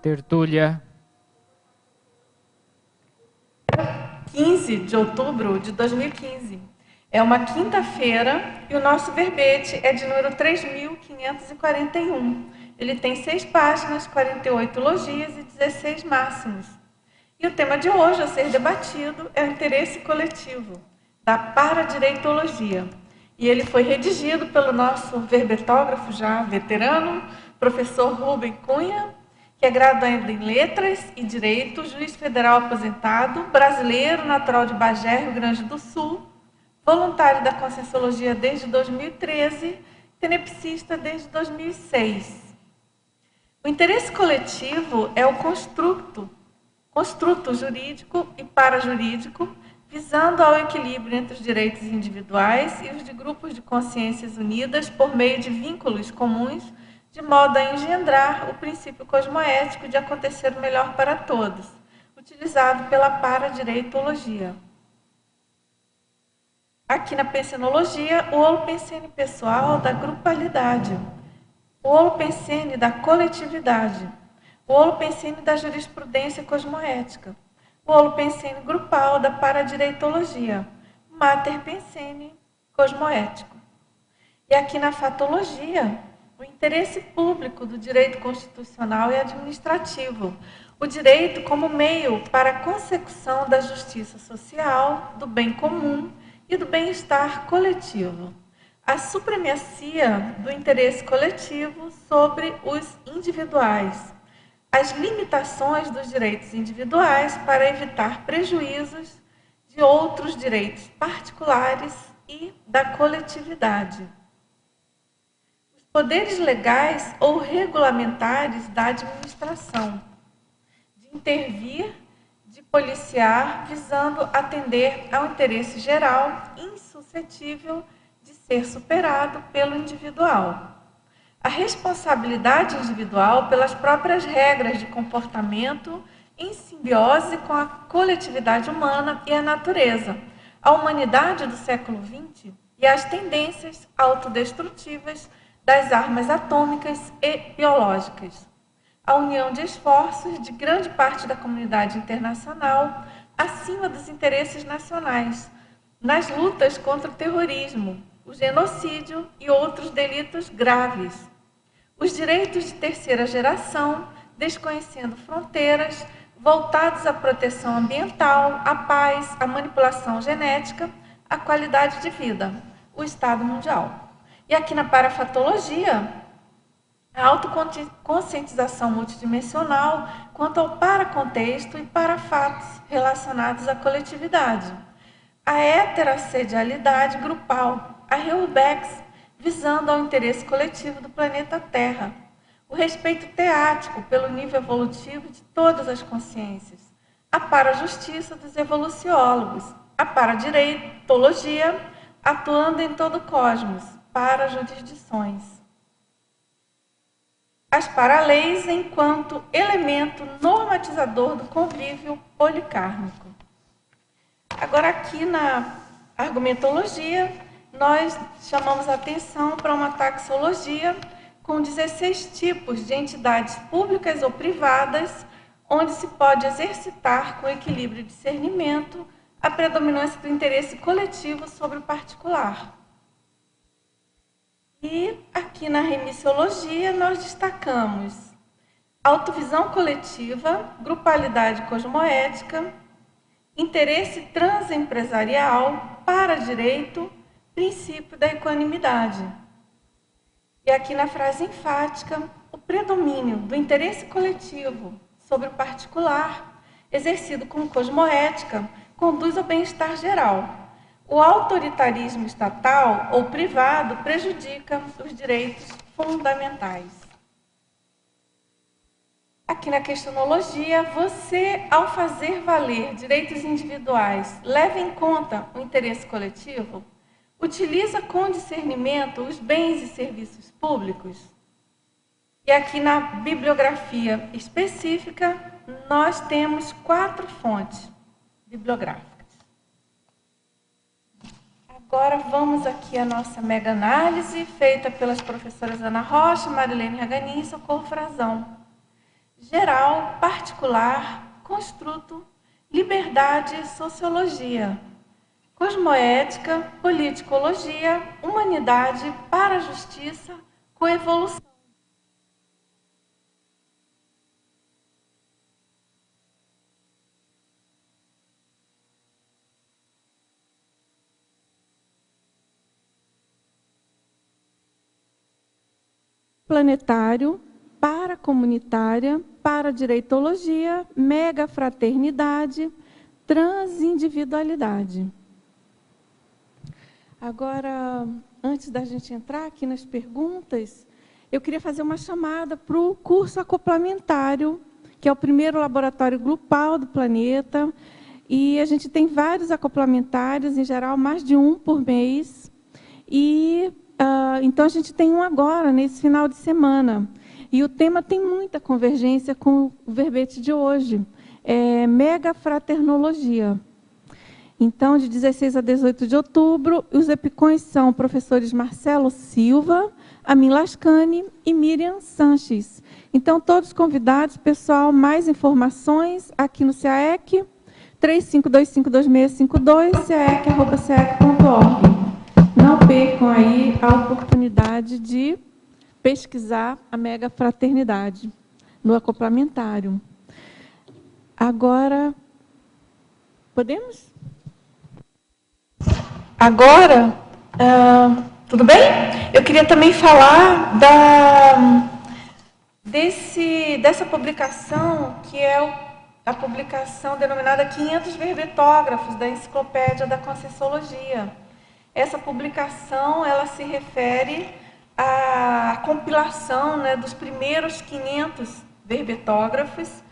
Tertúlia. 15 de outubro de 2015. É uma quinta-feira e o nosso verbete é de número 3.541. Ele tem 6 páginas, 48 logias e 16 máximos. E o tema de hoje a ser debatido é o interesse coletivo, da paradireitologia. E ele foi redigido pelo nosso verbetógrafo já veterano, professor Rubem Cunha, que é graduado em Letras e Direito, juiz federal aposentado, brasileiro, natural de Bagé, Rio Grande do Sul, voluntário da Conscienciologia desde 2013, tenepsista desde 2006. O interesse coletivo é o construto jurídico e parajurídico, visando ao equilíbrio entre os direitos individuais e os de grupos de consciências unidas por meio de vínculos comuns, de modo a engendrar o princípio cosmoético de acontecer o melhor para todos, utilizado pela paradireitologia. Aqui na pensenologia, o holopensene pessoal da grupalidade, o holopensene da coletividade, o holopensene da jurisprudência cosmoética, o holopensene grupal da paradireitologia, mater pensene cosmoético. E aqui na fatologia, o interesse público do direito constitucional e administrativo, o direito como meio para a consecução da justiça social, do bem comum e do bem-estar coletivo. A supremacia do interesse coletivo sobre os individuais, as limitações dos direitos individuais para evitar prejuízos de outros direitos particulares e da coletividade. Os poderes legais ou regulamentares da administração, de intervir, de policiar, visando atender ao interesse geral insuscetível de ser superado pelo individual. A responsabilidade individual pelas próprias regras de comportamento em simbiose com a coletividade humana e a natureza, a humanidade do século XX e as tendências autodestrutivas das armas atômicas e biológicas. A união de esforços de grande parte da comunidade internacional acima dos interesses nacionais, nas lutas contra o terrorismo, o genocídio e outros delitos graves. Os direitos de terceira geração, desconhecendo fronteiras, voltados à proteção ambiental, à paz, à manipulação genética, à qualidade de vida, o Estado mundial. E aqui na parafatologia, a autoconscientização multidimensional quanto ao paracontexto e para fatos relacionados à coletividade. A heterasedialidade grupal, a REUBEX, visando ao interesse coletivo do planeta Terra. O respeito teático pelo nível evolutivo de todas as consciências. A parajustiça dos evoluciólogos. A paradireitologia, atuando em todo o cosmos, para jurisdições. As paraleis enquanto elemento normatizador do convívio policármico. Agora, aqui na argumentologia, nós chamamos a atenção para uma taxologia com 16 tipos de entidades públicas ou privadas, onde se pode exercitar com equilíbrio e discernimento a predominância do interesse coletivo sobre o particular. E aqui na remissiologia nós destacamos autovisão coletiva, grupalidade cosmoética, interesse transempresarial, para-direito, princípio da equanimidade. E aqui na frase enfática, o predomínio do interesse coletivo sobre o particular, exercido com cosmoética, conduz ao bem-estar geral. O autoritarismo estatal ou privado prejudica os direitos fundamentais. Aqui na questionologia, você, ao fazer valer direitos individuais, leva em conta o interesse coletivo? Utiliza com discernimento os bens e serviços públicos? E aqui na bibliografia específica, nós temos 4 fontes bibliográficas. Agora vamos aqui à nossa mega análise, feita pelas professoras Ana Rocha, Marilene Raganin e Socorro Frazão. geral, particular, construto, liberdade e sociologia, cosmoética, politicologia, humanidade, para a justiça, coevolução. Planetário, para comunitária, para direitologia, mega fraternidade, transindividualidade. Agora, antes da gente entrar aqui nas perguntas, eu queria fazer uma chamada para o curso acoplamentário, que é o primeiro laboratório grupal do planeta, e a gente tem vários acoplamentários, em geral, mais de um por mês, e então a gente tem um agora, nesse final de semana, e o tema tem muita convergência com o verbete de hoje, é mega fraternologia. Então, de 16 a 18 de outubro, os epicões são professores Marcelo Silva, Amin Lascani e Miriam Sanches. Então, todos convidados, pessoal, mais informações aqui no CAEC, 35252652, caec@caec.org. Não percam aí a oportunidade de pesquisar a mega fraternidade no acoplamentário. Agora, podemos? Agora, tudo bem? Eu queria também falar dessa publicação, que é a publicação denominada 500 verbetógrafos da Enciclopédia da Conscienciologia. Essa publicação, ela se refere à compilação, né, dos primeiros 500 verbetógrafos,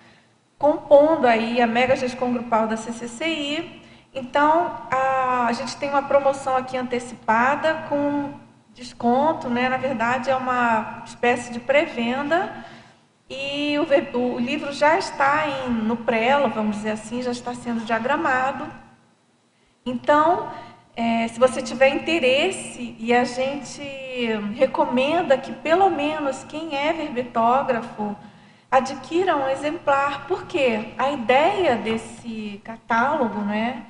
compondo aí a mega gestão grupal da CCCI. Então, a gente tem uma promoção aqui antecipada com desconto, né? Na verdade, é uma espécie de pré-venda, e o livro já está no prelo, vamos dizer assim, já está sendo diagramado. Então, se você tiver interesse, e a gente recomenda que, pelo menos, quem é verbetógrafo, adquira um exemplar, porque a ideia desse catálogo, né,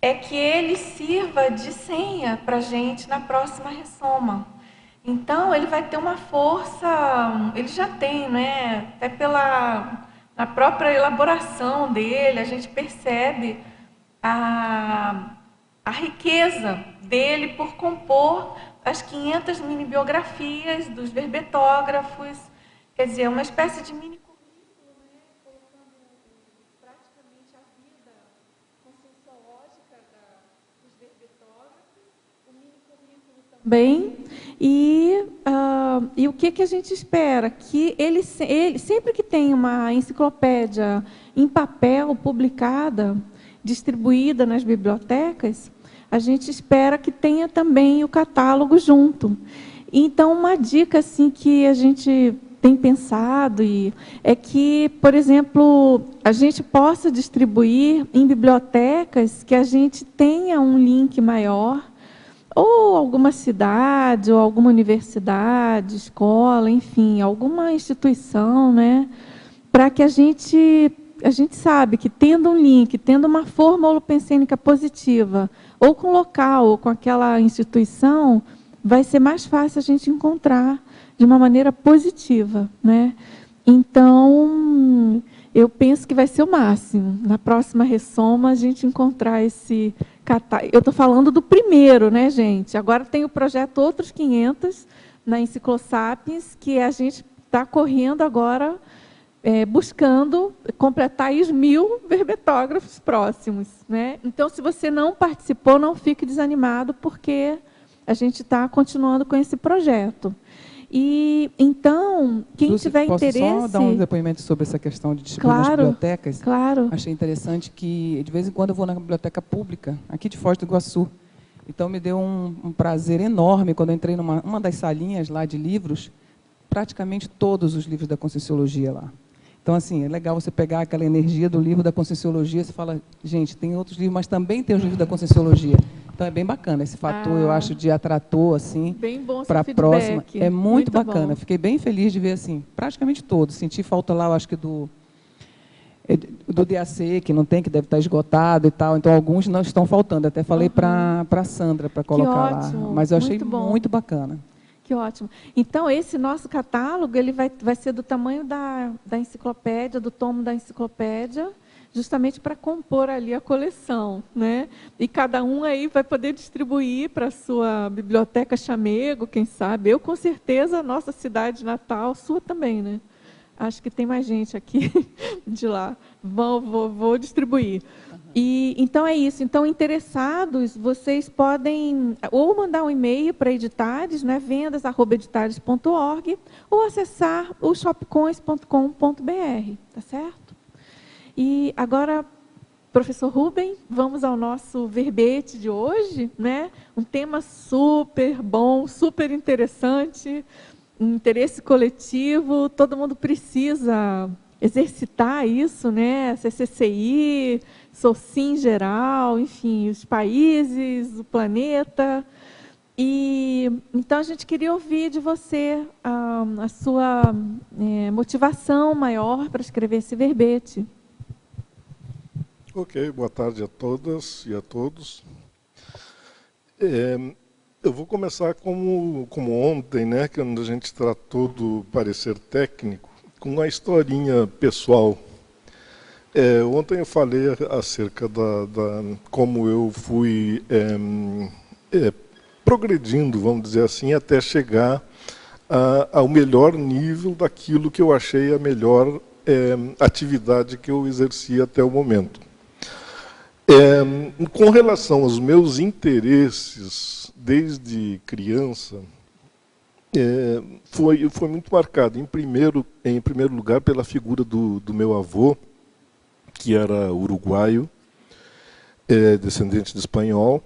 é que ele sirva de senha para a gente na próxima ressoma. Então, ele vai ter uma força, ele já tem, né, até na própria elaboração dele, a gente percebe a riqueza dele por compor as 500 mini-biografias dos verbetógrafos, quer dizer, uma espécie de mini-currículo, né, colocando praticamente a vida conscienciológica dos verbetógrafos, o mini-currículo também. E o que a gente espera? Que ele, sempre que tem uma enciclopédia em papel publicada, distribuída nas bibliotecas, a gente espera que tenha também o catálogo junto. Então, uma dica assim, que a gente tem pensado é que, por exemplo, a gente possa distribuir em bibliotecas que a gente tenha um link maior, ou alguma cidade, ou alguma universidade, escola, enfim, alguma instituição, né, para que a gente sabe que, tendo um link, tendo uma forma holopensênica positiva, ou com o local, ou com aquela instituição, vai ser mais fácil a gente encontrar de uma maneira positiva, né? Então, eu penso que vai ser o máximo. Na próxima ressoma, a gente encontrar esse catálogo. Eu estou falando do primeiro, né, gente? Agora tem o projeto Outros 500, na Enciclosapiens, que a gente está correndo agora, buscando completar os 1000 verbetógrafos próximos, né? Então, se você não participou, não fique desanimado, porque a gente está continuando com esse projeto. E, então, quem Lúcia, tiver interesse... Posso só dar um depoimento sobre essa questão de distribuir nas bibliotecas? Claro. Achei interessante que, de vez em quando, eu vou na biblioteca pública, aqui de Foz do Iguaçu. Então, me deu um prazer enorme quando eu entrei numa das salinhas lá de livros, praticamente todos os livros da Conscienciologia lá. Então, assim, é legal você pegar aquela energia do livro da Conscienciologia, você fala, gente, tem outros livros, mas também tem os livros da Conscienciologia. Então, Então é bem bacana esse fator, eu acho, de atrator, assim, bem bom para a feedback. próxima. É muito bacana. Bom. Fiquei bem feliz de ver, assim, praticamente todos. Senti falta lá, eu acho que do DAC, que não tem, que deve estar esgotado e tal. Então, alguns não estão faltando. Até falei para a Sandra para colocar ótimo, lá. Mas eu achei muito bom. muito bacana. Que ótimo. Então, esse nosso catálogo ele vai ser do tamanho da enciclopédia, do tomo da enciclopédia, justamente para compor ali a coleção, né? E cada um aí vai poder distribuir para a sua biblioteca chamego, quem sabe. Eu, com certeza, a nossa cidade natal, sua também, né? Acho que tem mais gente aqui de lá. Vou distribuir. E, então, é isso. Então, interessados, vocês podem ou mandar um e-mail para Editares, né, vendas@editares.org, ou acessar o shopcoins.com.br, tá certo? E agora, professor Rubem, vamos ao nosso verbete de hoje, né? Um tema super bom, super interessante, um interesse coletivo, todo mundo precisa exercitar isso, né? CCCI, SOCIM geral, enfim, os países, o planeta. E então a gente queria ouvir de você a sua motivação maior para escrever esse verbete. Ok, boa tarde a todas e a todos. Eu vou começar como ontem, né, quando a gente tratou do parecer técnico, com uma historinha pessoal. Ontem eu falei acerca da como eu fui progredindo, vamos dizer assim, até chegar ao melhor nível daquilo que eu achei a melhor atividade que eu exerci até o momento. Com relação aos meus interesses desde criança, foi muito marcado, em primeiro lugar, pela figura do meu avô, que era uruguaio, descendente de espanhol,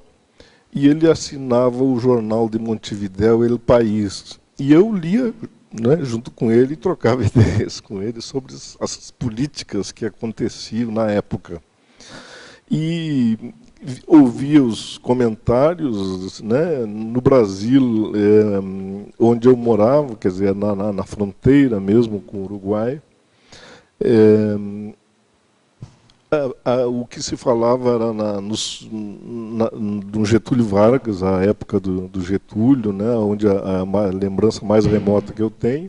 e ele assinava o jornal de Montevidéu, El País. E eu lia, né, junto com ele, e trocava ideias com ele sobre as políticas que aconteciam na época. E ouvia os comentários, né, no Brasil, onde eu morava, quer dizer, na fronteira mesmo com o Uruguai. O que se falava era do Getúlio Vargas, a época do Getúlio, né, onde a lembrança mais remota que eu tenho.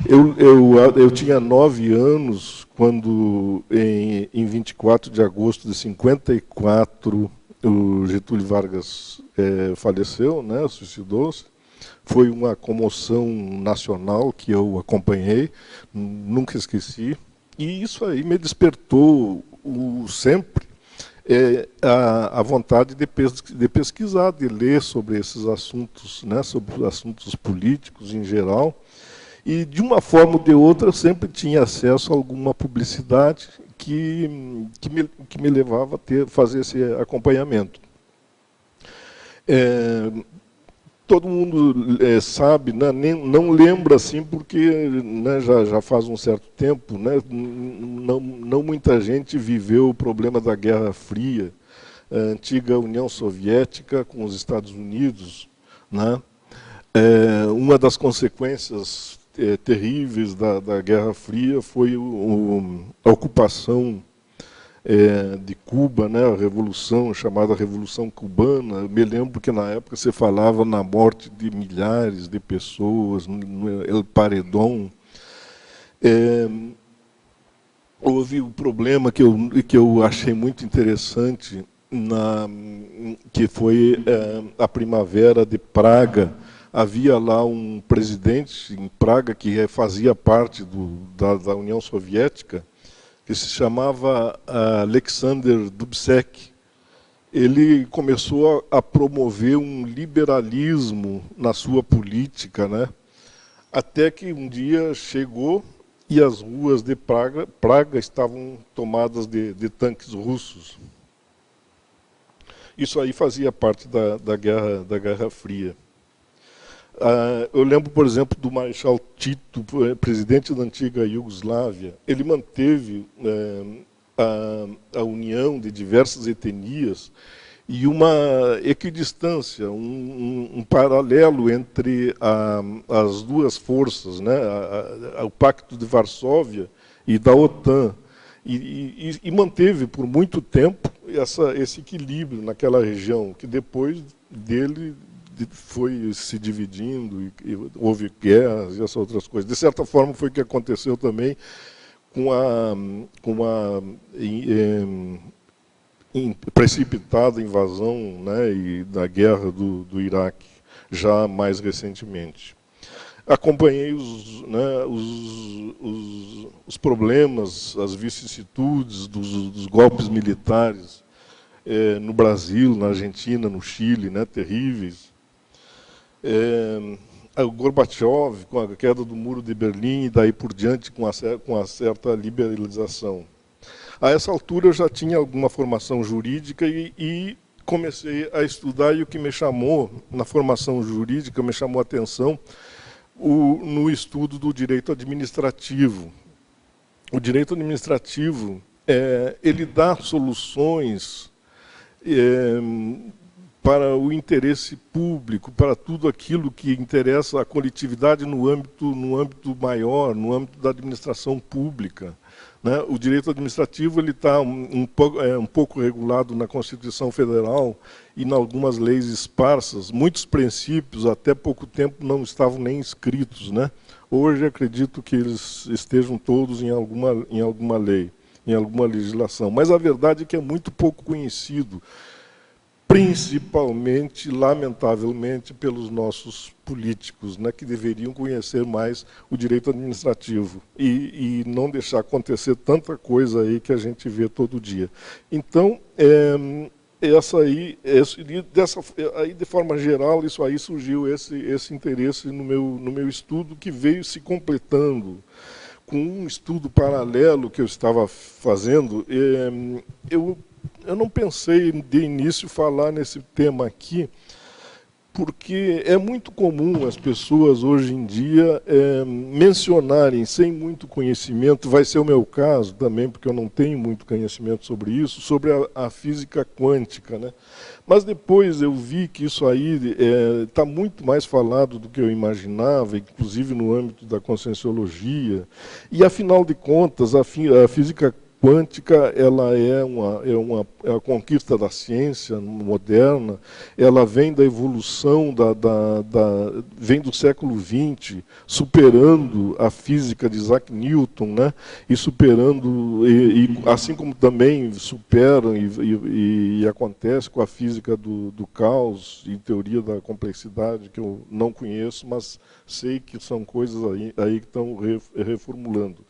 Eu tinha 9 anos quando, em 24 de agosto de 54, o Getúlio Vargas faleceu, né, suicidou-se. Foi uma comoção nacional que eu acompanhei, nunca esqueci. E isso aí me despertou sempre a vontade de pesquisar, de ler sobre esses assuntos, né, sobre assuntos políticos em geral. E, de uma forma ou de outra, eu sempre tinha acesso a alguma publicidade que me levava a fazer esse acompanhamento. Todo mundo sabe, né, não lembra assim, porque, né, já faz um certo tempo, né, não muita gente viveu o problema da Guerra Fria, a antiga União Soviética com os Estados Unidos, né. Uma das consequências terríveis da Guerra Fria foi a ocupação de Cuba, né, a revolução, chamada Revolução Cubana. Eu me lembro que na época se falava na morte de milhares de pessoas, no El Paredón. Houve um problema que eu achei muito interessante, que foi a Primavera de Praga. Havia lá um presidente em Praga que fazia parte da União Soviética, que se chamava Alexander Dubček. Ele começou a promover um liberalismo na sua política, né? Até que um dia chegou e as ruas de Praga estavam tomadas de tanques russos. Isso aí fazia parte da Guerra Fria. Eu lembro, por exemplo, do Marechal Tito, presidente da antiga Iugoslávia. Ele manteve a união de diversas etnias e uma equidistância, um paralelo entre as duas forças, né, o Pacto de Varsóvia e da OTAN, e manteve por muito tempo esse equilíbrio naquela região, que depois dele foi se dividindo, e houve guerras e essas outras coisas. De certa forma, foi o que aconteceu também com a precipitada invasão, né, e da guerra do Iraque, já mais recentemente. Acompanhei os problemas, as vicissitudes dos golpes militares no Brasil, na Argentina, no Chile, né, terríveis. O Gorbachev, com a queda do Muro de Berlim, e daí por diante com a certa liberalização. A essa altura eu já tinha alguma formação jurídica e comecei a estudar, e o que me chamou, na formação jurídica, me chamou a atenção no estudo do direito administrativo. O direito administrativo, ele dá soluções para o interesse público, para tudo aquilo que interessa a coletividade no âmbito maior, no âmbito da administração pública. Né? O direito administrativo está um pouco regulado na Constituição Federal e em algumas leis esparsas. Muitos princípios, até pouco tempo, não estavam nem escritos, né? Hoje, acredito que eles estejam todos em alguma lei, em alguma legislação. Mas a verdade é que é muito pouco conhecido, principalmente, lamentavelmente, pelos nossos políticos, né, que deveriam conhecer mais o direito administrativo e não deixar acontecer tanta coisa aí que a gente vê todo dia. Então, de forma geral, isso aí surgiu esse interesse no meu estudo, que veio se completando com um estudo paralelo que eu estava fazendo. Eu não pensei de início falar nesse tema aqui, porque é muito comum as pessoas hoje em dia mencionarem sem muito conhecimento, vai ser o meu caso também, porque eu não tenho muito conhecimento sobre isso, sobre a física quântica, né? Mas depois eu vi que isso aí está muito mais falado do que eu imaginava, inclusive no âmbito da conscienciologia, e afinal de contas a física quântica, ela é a conquista da ciência moderna, ela vem da evolução, vem do século XX, superando a física de Isaac Newton, né? E superando, assim como também superam e acontece com a física do caos e teoria da complexidade, que eu não conheço, mas sei que são coisas aí que estão reformulando.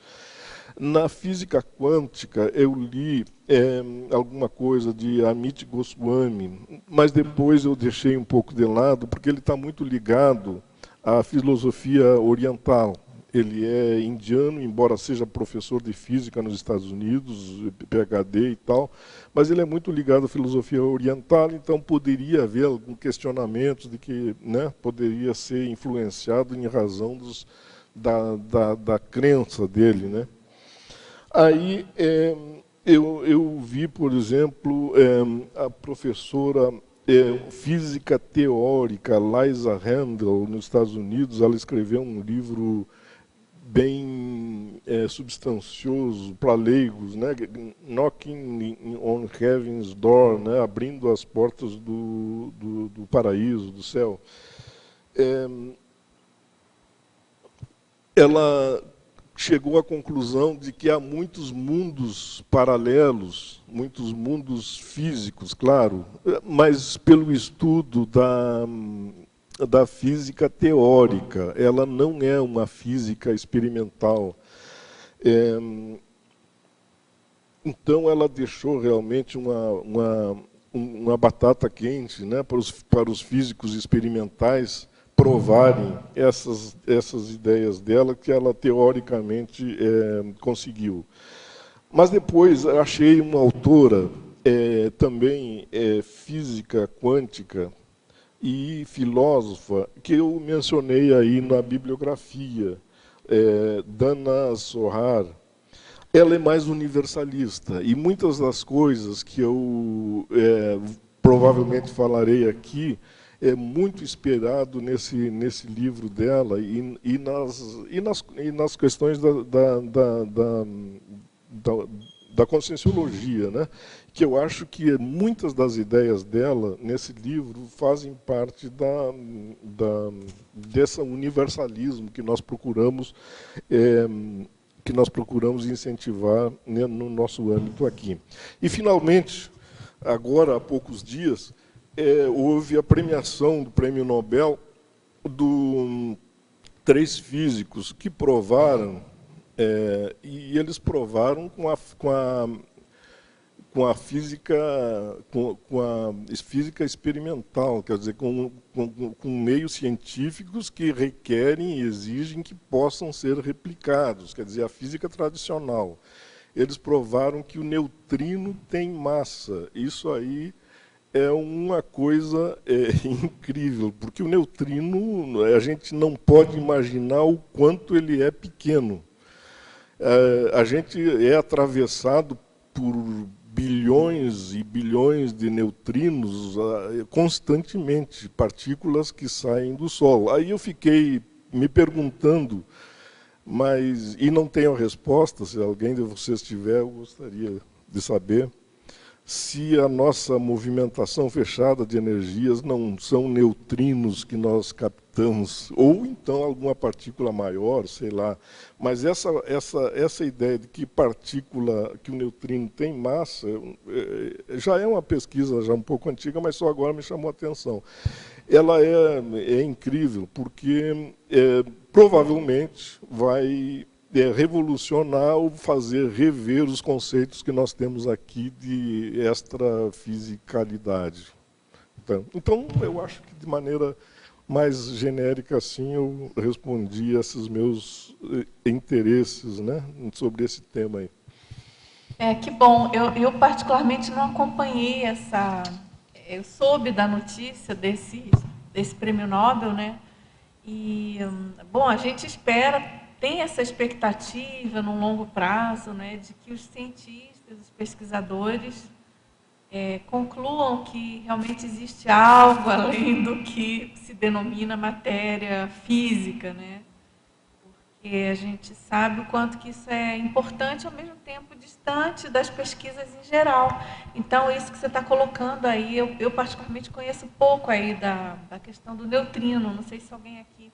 Na física quântica, eu li alguma coisa de Amit Goswami, mas depois eu deixei um pouco de lado, porque ele está muito ligado à filosofia oriental. Ele é indiano, embora seja professor de física nos Estados Unidos, PhD e tal, mas ele é muito ligado à filosofia oriental, então poderia haver algum questionamento de que, né, poderia ser influenciado em razão da crença dele, né? Aí eu vi, por exemplo, a professora física teórica Liza Handel, nos Estados Unidos. Ela escreveu um livro bem substancioso para leigos, né? Knocking on Heaven's Door, né? Abrindo as portas do paraíso, do céu. Ela chegou à conclusão de que há muitos mundos paralelos, muitos mundos físicos, claro, mas pelo estudo da física teórica. Ela não é uma física experimental. Então, ela deixou realmente uma batata quente, né, para os físicos experimentais provarem essas ideias dela, que ela teoricamente conseguiu. Mas depois achei uma autora também física quântica e filósofa, que eu mencionei aí na bibliografia, Dana Zohar. Ela é mais universalista, e muitas das coisas que eu provavelmente falarei aqui, é muito esperado nesse livro dela e nas questões da conscienciologia, né? Que eu acho que muitas das ideias dela nesse livro fazem parte dessa universalismo que nós procuramos incentivar, né, no nosso âmbito aqui. E, finalmente, agora há poucos dias, houve a premiação do Prêmio Nobel de 3 físicos que provaram, e eles provaram com a física experimental, quer dizer, com meios científicos que requerem e exigem que possam ser replicados, quer dizer, a física tradicional. Eles provaram que o neutrino tem massa. Isso aí é uma coisa incrível, porque o neutrino, a gente não pode imaginar o quanto ele é pequeno. A gente é atravessado por bilhões e bilhões de neutrinos constantemente, partículas que saem do Sol. Aí eu fiquei me perguntando, e não tenho a resposta, se alguém de vocês tiver, eu gostaria de saber, se a nossa movimentação fechada de energias não são neutrinos que nós captamos, ou então alguma partícula maior, sei lá. Mas essa ideia de que o neutrino tem massa, já é uma pesquisa já um pouco antiga, mas só agora me chamou a atenção. Ela é incrível, porque provavelmente vai revolucionar ou fazer rever os conceitos que nós temos aqui de extrafisicalidade. Então, eu acho que de maneira mais genérica assim eu respondi a esses meus interesses, né, sobre esse tema aí. Que bom. Eu particularmente não acompanhei essa... Eu soube da notícia desse prêmio Nobel, né? E, bom, a gente tem essa expectativa no longo prazo, né, de que os cientistas, os pesquisadores concluam que realmente existe algo além do que se denomina matéria física, né? Porque a gente sabe o quanto que isso é importante, ao mesmo tempo distante das pesquisas em geral. Então, isso que você está colocando aí, eu particularmente conheço pouco aí da questão do neutrino, não sei se alguém aqui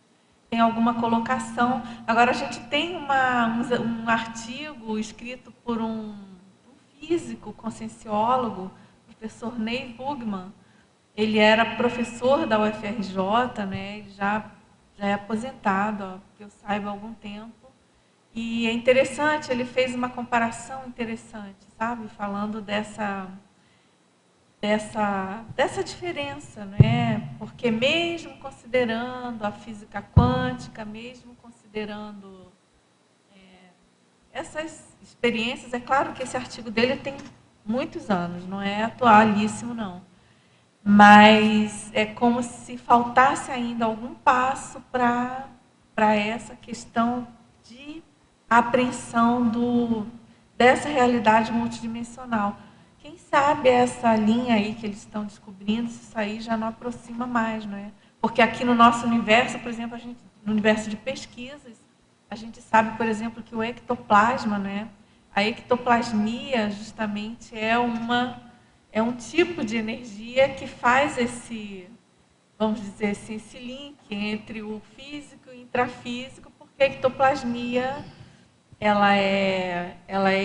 tem alguma colocação. Agora, a gente tem um artigo escrito por um físico, conscienciólogo, professor Ney Bugman. Ele era professor da UFRJ, né? Ele já é aposentado, que eu saiba, há algum tempo. E é interessante, ele fez uma comparação interessante, sabe? Falando dessa diferença, né? Porque mesmo considerando a física quântica, mesmo considerando essas experiências, é claro que esse artigo dele tem muitos anos, não é atualíssimo, não. Mas é como se faltasse ainda algum passo para essa questão de apreensão dessa realidade multidimensional. Quem sabe essa linha aí que eles estão descobrindo, se isso aí já não aproxima mais, não é? Porque aqui no nosso universo, por exemplo, no universo de pesquisas, a gente sabe, por exemplo, que o ectoplasma, né? A ectoplasmia, justamente, é um tipo de energia que faz vamos dizer assim, esse link entre o físico e o intrafísico, porque a ectoplasmia ela é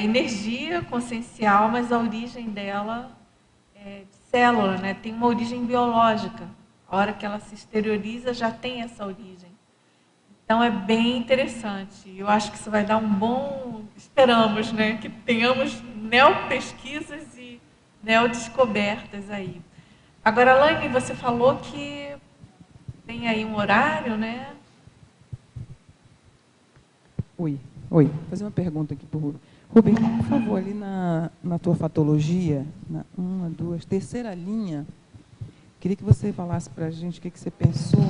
energia consciencial, mas a origem dela é de célula, né? Tem uma origem biológica. A hora que ela se exterioriza, já tem essa origem. Então, é bem interessante. Eu acho que isso vai dar um bom... Esperamos, né? Que tenhamos neopesquisas e neodescobertas aí. Agora, Laine, você falou que tem aí um horário, né? Oi. Vou fazer uma pergunta aqui para o Rubem. Rubem, por favor, ali na tua fatologia, terceira linha, queria que você falasse para a gente o que você pensou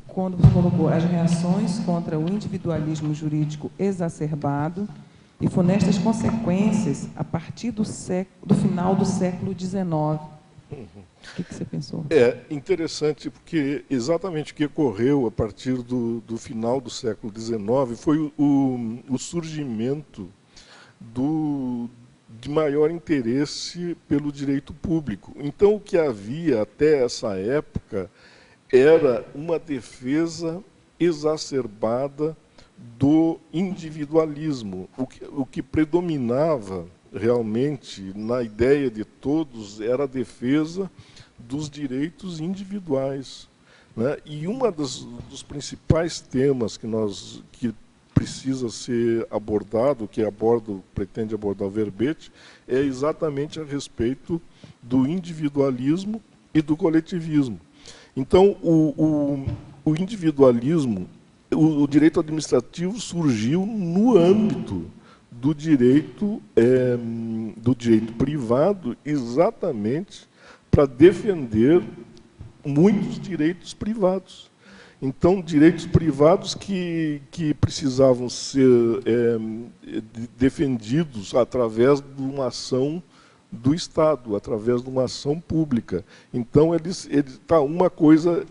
quando você colocou as reações contra o individualismo jurídico exacerbado e funestas consequências a partir do final do século XIX. O que você pensou? É interessante porque exatamente o que ocorreu a partir do final do século XIX foi o surgimento de maior interesse pelo direito público. Então, o que havia até essa época era uma defesa exacerbada do individualismo. O que predominava realmente na ideia de todos era a defesa dos direitos individuais, né? E dos principais temas que precisa ser abordado, pretende abordar o verbete, é exatamente a respeito do individualismo e do coletivismo. Então, o individualismo, o direito administrativo surgiu no âmbito do direito privado, exatamente para defender muitos direitos privados. Então, direitos privados que precisavam ser defendidos através de uma ação do Estado, através de uma ação pública. Então, uma coisa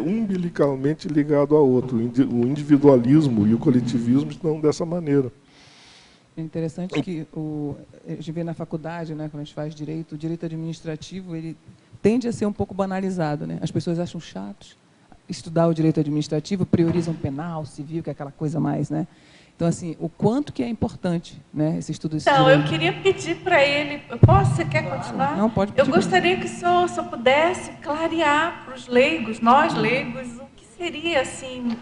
umbilicalmente ligada à outra. O individualismo e o coletivismo estão dessa maneira. É interessante que a gente vê na faculdade, né, quando a gente faz direito, o direito administrativo ele tende a ser um pouco banalizado, né? As pessoas acham chato estudar o direito administrativo, priorizam penal, civil, que é aquela coisa mais, né? Então, assim, o quanto que é importante, né, esse estudo desse Então, direito. eu queria pedir para ele... Você quer continuar? Não, pode pedir. Eu gostaria que o senhor pudesse clarear para os leigos, nós leigos, o que seria, assim,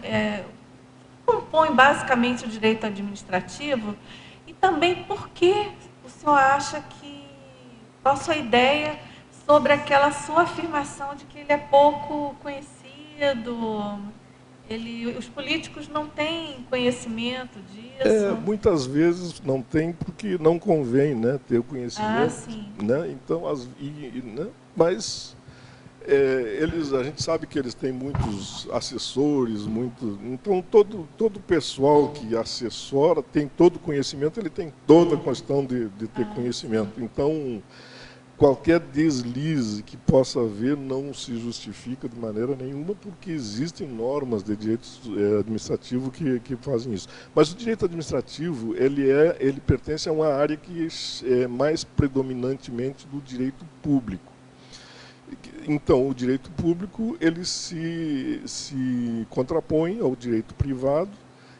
compõe basicamente o direito administrativo e também por que o senhor acha que... Qual a sua ideia sobre aquela sua afirmação de que ele é pouco conhecido, os políticos não têm conhecimento disso? Muitas vezes não tem porque não convém, né, ter o conhecimento. Sim. Né? Então, né? Mas a gente sabe que eles têm muitos assessores, então todo o pessoal que assessora tem todo o conhecimento, ele tem toda a questão de ter conhecimento. Então, qualquer deslize que possa haver não se justifica de maneira nenhuma, porque existem normas de direito administrativo que fazem isso. Mas o direito administrativo ele pertence a uma área que é mais predominantemente do direito público. Então, o direito público ele se contrapõe ao direito privado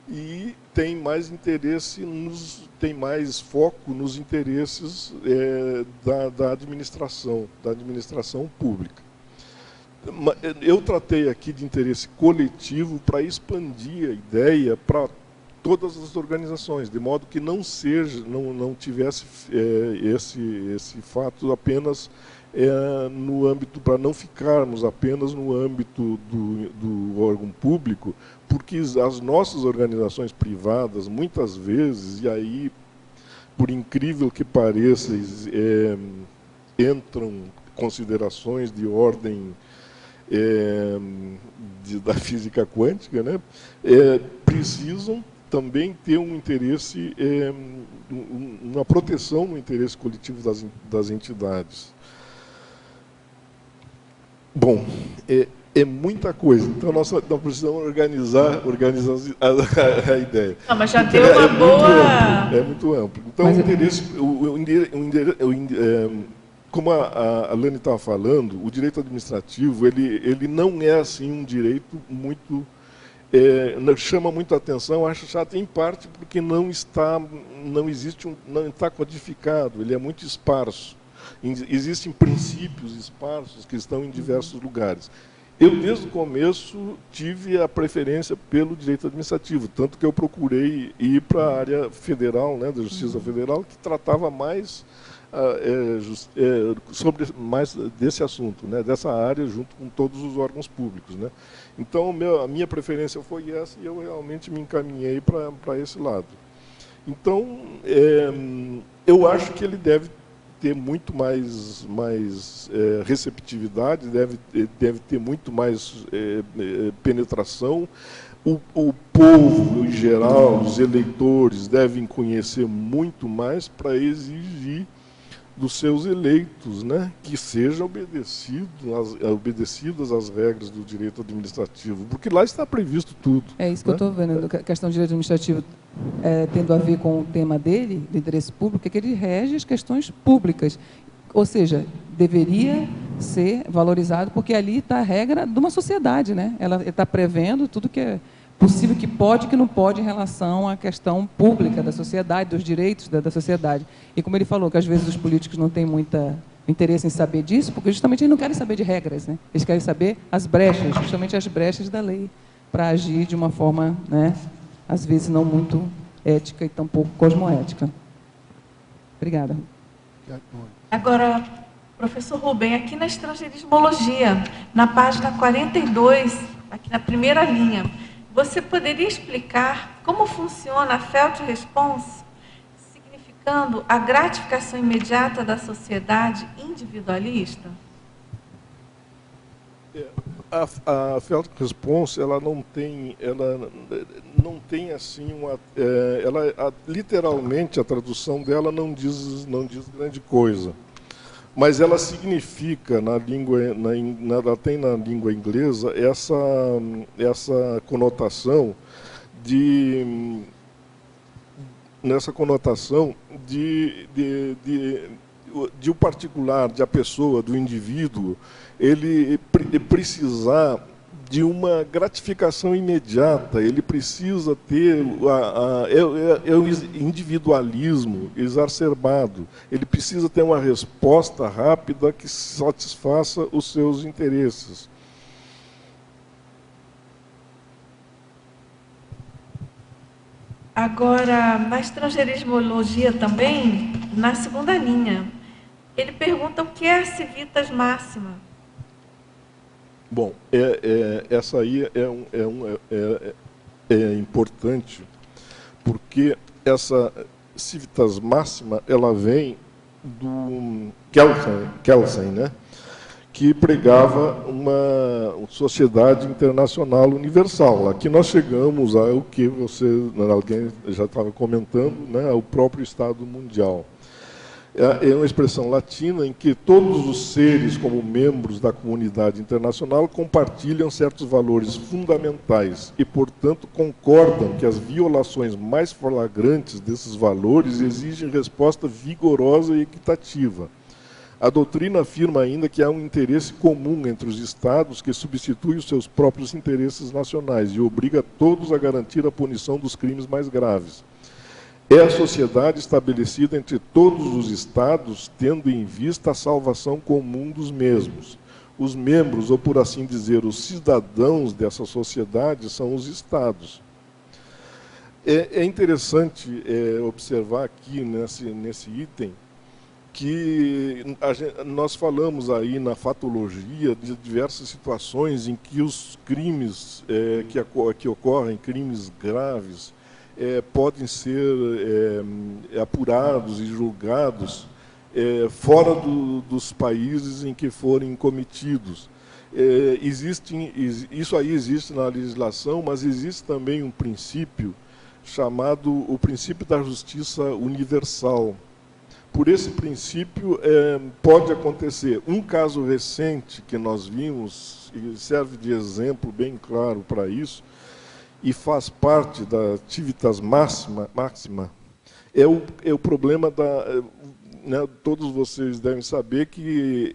e tem mais interesse, tem mais foco nos interesses da administração pública. Eu tratei aqui de interesse coletivo para expandir a ideia para todas as organizações, de modo que não tivesse esse fato apenas no âmbito, para não ficarmos apenas no âmbito do órgão público, porque as nossas organizações privadas, muitas vezes, e aí, por incrível que pareça, entram considerações de ordem da física quântica, né? Precisam também ter um interesse, uma proteção no interesse coletivo das entidades. Bom, é muita coisa, então nós precisamos organizar a ideia. Não, mas já deu uma boa... É muito amplo. Então, como a Lani estava falando, o direito administrativo ele não é assim um direito muito... chama muita atenção, acho chato, em parte porque não está codificado, ele é muito esparso. Existem princípios esparsos que estão em diversos lugares. Eu, desde o começo, tive a preferência pelo direito administrativo, tanto que eu procurei ir para a área federal, né, da Justiça Federal, que tratava mais, mais desse assunto, né, dessa área, junto com todos os órgãos públicos. Né. Então, a minha preferência foi essa e eu realmente me encaminhei para esse lado. Então, eu acho que ele deve ter muito mais receptividade, deve ter muito mais penetração. O povo, em geral, os eleitores, devem conhecer muito mais para exigir dos seus eleitos, né, que seja obedecidas as regras do direito administrativo, porque lá está previsto tudo. É isso que eu estou vendo, a questão do direito administrativo tendo a ver com o tema dele, do interesse público, é que ele rege as questões públicas, ou seja, deveria ser valorizado, porque ali está a regra de uma sociedade, né? Ela está prevendo tudo que é possível, que pode e que não pode em relação à questão pública da sociedade, dos direitos da sociedade. E como ele falou, que às vezes os políticos não têm muito interesse em saber disso, porque justamente eles não querem saber de regras, né? Eles querem saber as brechas, justamente as brechas da lei, para agir de uma forma, né, às vezes não muito ética e tampouco cosmoética. Obrigada. Agora, professor Rubem, aqui na estrangeirismologia, na página 42, aqui na primeira linha, você poderia explicar como funciona a Felt Response, significando a gratificação imediata da sociedade individualista? A Felt Response, ela não tem assim literalmente a tradução dela não diz grande coisa, mas ela significa ela tem na língua inglesa essa conotação de o particular, de a pessoa, do indivíduo, ele precisar de uma gratificação imediata, ele precisa ter o individualismo exacerbado, ele precisa ter uma resposta rápida que satisfaça os seus interesses. Agora, na estrangeirismologia também, na segunda linha, ele pergunta o que é a civitas máxima. Bom, essa aí é importante, porque essa civitas máxima, ela vem do Kelsen, né, que pregava uma sociedade internacional universal. Aqui nós chegamos ao que alguém já estava comentando, né, ao próprio Estado Mundial. É uma expressão latina em que todos os seres, como membros da comunidade internacional, compartilham certos valores fundamentais e, portanto, concordam que as violações mais flagrantes desses valores exigem resposta vigorosa e equitativa. A doutrina afirma ainda que há um interesse comum entre os Estados que substitui os seus próprios interesses nacionais e obriga todos a garantir a punição dos crimes mais graves. É a sociedade estabelecida entre todos os Estados, tendo em vista a salvação comum dos mesmos. Os membros, ou por assim dizer, os cidadãos dessa sociedade são os Estados. É interessante observar aqui nesse item que nós falamos aí na fatologia de diversas situações em que os crimes que ocorrem, crimes graves, podem ser apurados e julgados fora dos países em que forem cometidos. Isso aí existe na legislação, mas existe também um princípio chamado o princípio da justiça universal. Por esse princípio, pode acontecer. Um caso recente que nós vimos, e serve de exemplo bem claro para isso, e faz parte da civitas máxima, é o problema né, todos vocês devem saber que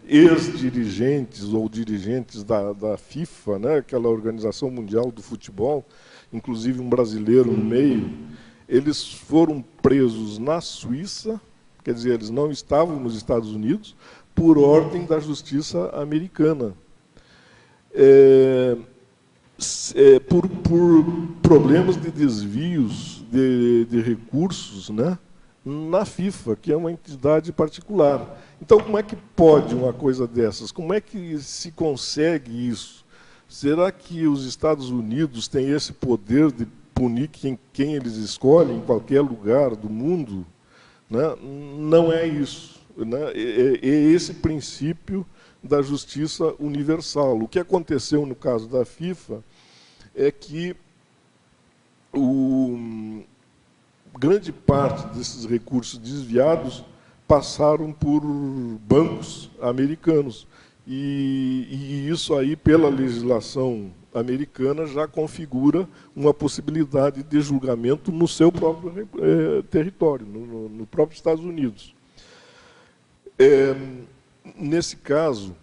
ex-dirigentes ou dirigentes da FIFA, né, aquela Organização Mundial do Futebol, inclusive um brasileiro no meio, eles foram presos na Suíça, quer dizer, eles não estavam nos Estados Unidos, por ordem da justiça americana. Por problemas de desvios de recursos, né, na FIFA, que é uma entidade particular. Então, como é que pode uma coisa dessas? Como é que se consegue isso? Será que os Estados Unidos têm esse poder de punir quem eles escolhem em qualquer lugar do mundo? Né? Não é isso. Né? É esse princípio da justiça universal. O que aconteceu no caso da FIFA é que grande parte desses recursos desviados passaram por bancos americanos. E isso aí, pela legislação americana, já configura uma possibilidade de julgamento no seu próprio território, no próprio Estados Unidos. Nesse caso,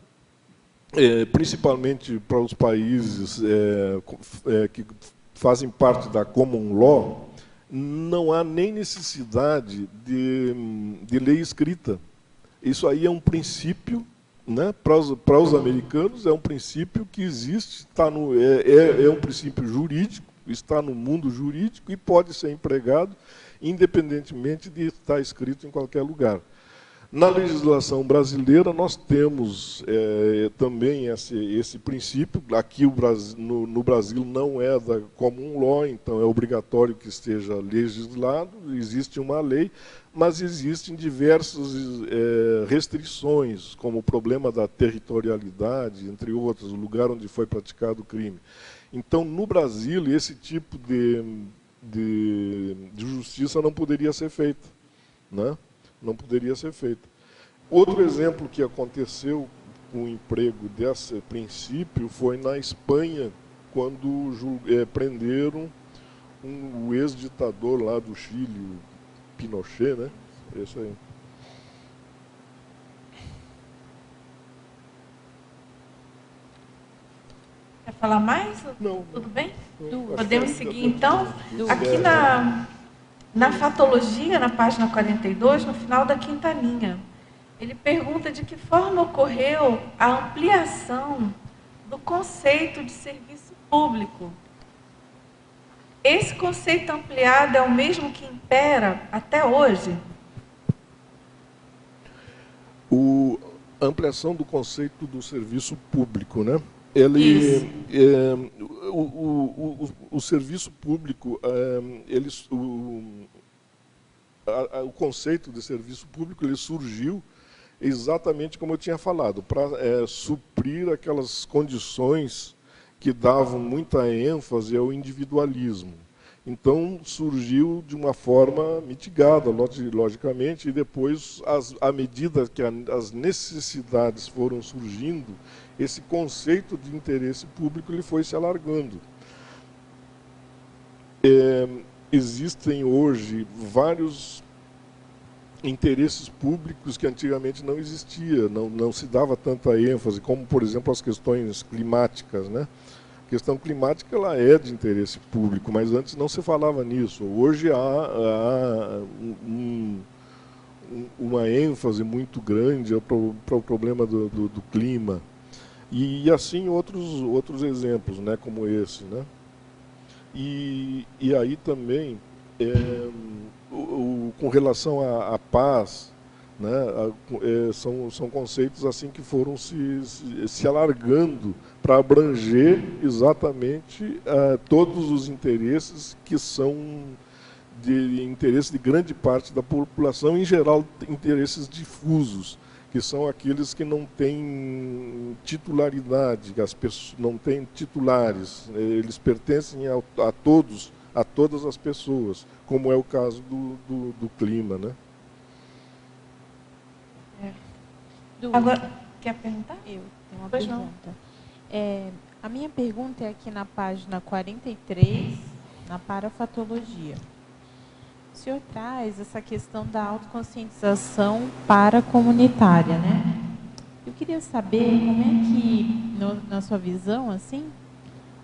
principalmente para os países que fazem parte da common law, não há nem necessidade de lei escrita. Isso aí é um princípio, né, para os americanos, é um princípio que existe, é um princípio jurídico, está no mundo jurídico e pode ser empregado independentemente de estar escrito em qualquer lugar. Na legislação brasileira, nós temos também esse princípio. Aqui no Brasil não é da common law, então é obrigatório que esteja legislado, existe uma lei, mas existem diversas restrições, como o problema da territorialidade, entre outros, o lugar onde foi praticado o crime. Então, no Brasil, esse tipo de justiça não poderia ser feita, né? Não poderia ser feita. Outro exemplo que aconteceu com o emprego desse princípio foi na Espanha, quando prenderam o ex-ditador lá do Chile, Pinochet, né? Isso aí. Quer falar mais? Não. Tudo bem? Não, podemos seguir, então? Aqui na fatologia, na página 42, no final da quinta linha, ele pergunta de que forma ocorreu a ampliação do conceito de serviço público. Esse conceito ampliado é o mesmo que impera até hoje? A ampliação do conceito do serviço público, né? O serviço público, o conceito de serviço público, ele surgiu exatamente como eu tinha falado, para suprir aquelas condições que davam muita ênfase ao individualismo. Então, surgiu de uma forma mitigada, logicamente, e depois, à medida que as necessidades foram surgindo, esse conceito de interesse público ele foi se alargando. Existem hoje vários interesses públicos que antigamente não existia, não se dava tanta ênfase, como, por exemplo, as questões climáticas, né? A questão climática ela é de interesse público, mas antes não se falava nisso. Hoje há uma ênfase muito grande para o problema do clima. E assim outros exemplos, né, como esse, né? E aí também, com relação à paz, né, são conceitos assim que foram se alargando para abranger exatamente todos os interesses que são de interesse de grande parte da população, em geral interesses difusos, que são aqueles que não têm titularidade, que as pessoas não têm titulares, eles pertencem a todas as pessoas, como é o caso do clima, né? Agora, quer perguntar? Eu tenho uma Pois pergunta. A minha pergunta é aqui na página 43, na parafatologia. O senhor traz essa questão da autoconscientização paracomunitária, né? Eu queria saber como é que, na sua visão, assim,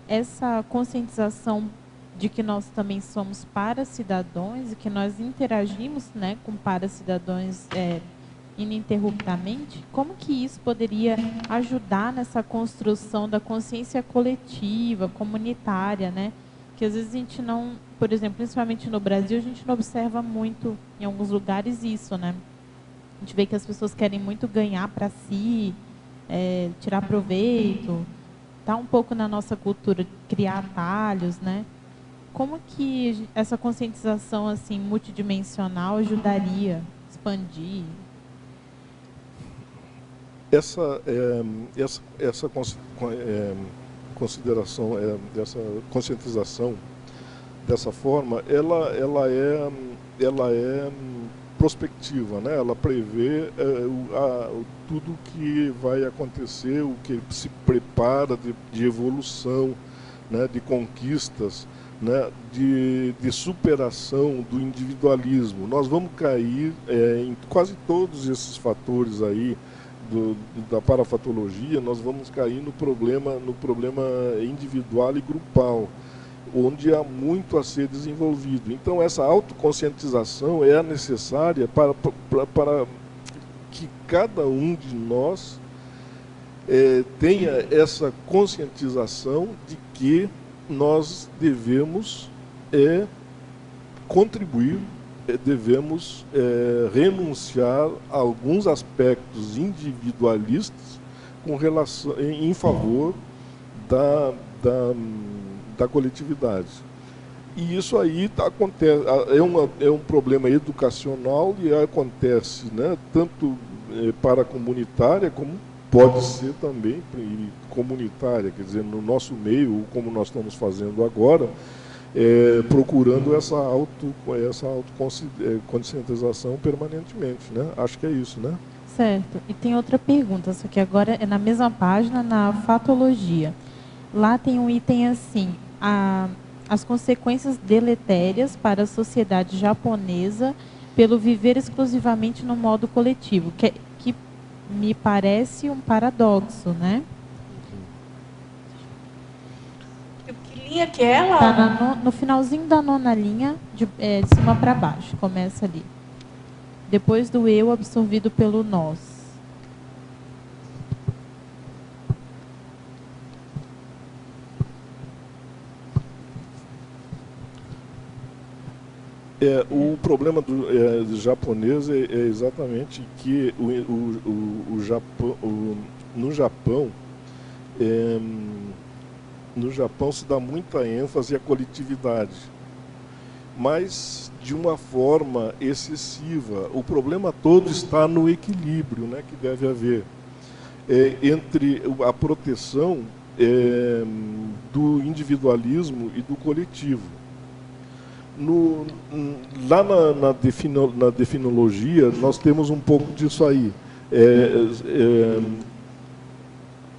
essa conscientização de que nós também somos paracidadãos e que nós interagimos, né, com paracidadãos ininterruptamente, como que isso poderia ajudar nessa construção da consciência coletiva, comunitária, né? Que às vezes a gente não, por exemplo, principalmente no Brasil, a gente não observa muito em alguns lugares isso, né? A gente vê que as pessoas querem muito ganhar para si, tirar proveito, tá um pouco na nossa cultura criar atalhos, né? Como que essa conscientização assim multidimensional ajudaria a expandir? Essa consideração, dessa conscientização dessa forma, ela é prospectiva, né? Ela prevê tudo o que vai acontecer, o que se prepara de evolução, né? De conquistas, né? De superação do individualismo. Nós vamos cair em quase todos esses fatores aí da parafatologia, nós vamos cair no problema individual e grupal, onde há muito a ser desenvolvido. Então, essa autoconscientização é necessária para que cada um de nós tenha essa conscientização de que nós devemos contribuir, devemos renunciar a alguns aspectos individualistas em favor da coletividade. E isso aí acontece, é um problema educacional e acontece, né, tanto paracomunitária como pode ser também comunitária, quer dizer, no nosso meio, como nós estamos fazendo agora, procurando essa autoconscientização permanentemente, né? Acho que é isso, né? Certo. E tem outra pergunta, só que agora é na mesma página, na fatologia. Lá tem um item assim, as consequências deletérias para a sociedade japonesa pelo viver exclusivamente no modo coletivo, que me parece um paradoxo, né? Que linha que é ela? Tá no finalzinho da 9ª linha, de cima para baixo, começa ali. Depois do eu absorvido pelo nós. O problema do japonês é exatamente que no Japão se dá muita ênfase à coletividade, mas de uma forma excessiva. O problema todo está no equilíbrio, né, que deve haver entre a proteção do individualismo e do coletivo. Lá na definologia, nós temos um pouco disso aí.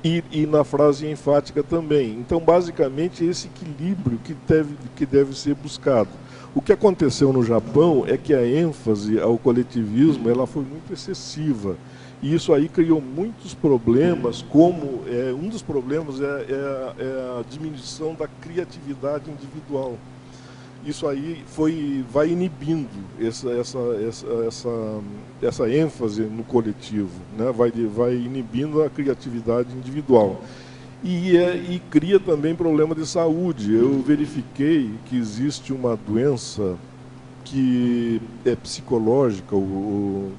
E na frase enfática também. Então, basicamente, esse equilíbrio que deve ser buscado. O que aconteceu no Japão é que a ênfase ao coletivismo ela foi muito excessiva. E isso aí criou muitos problemas, como um dos problemas é a diminuição da criatividade individual. Isso aí vai inibindo essa ênfase no coletivo, né? Vai inibindo a criatividade individual. E cria também problema de saúde. Eu verifiquei que existe uma doença que é psicológica, eu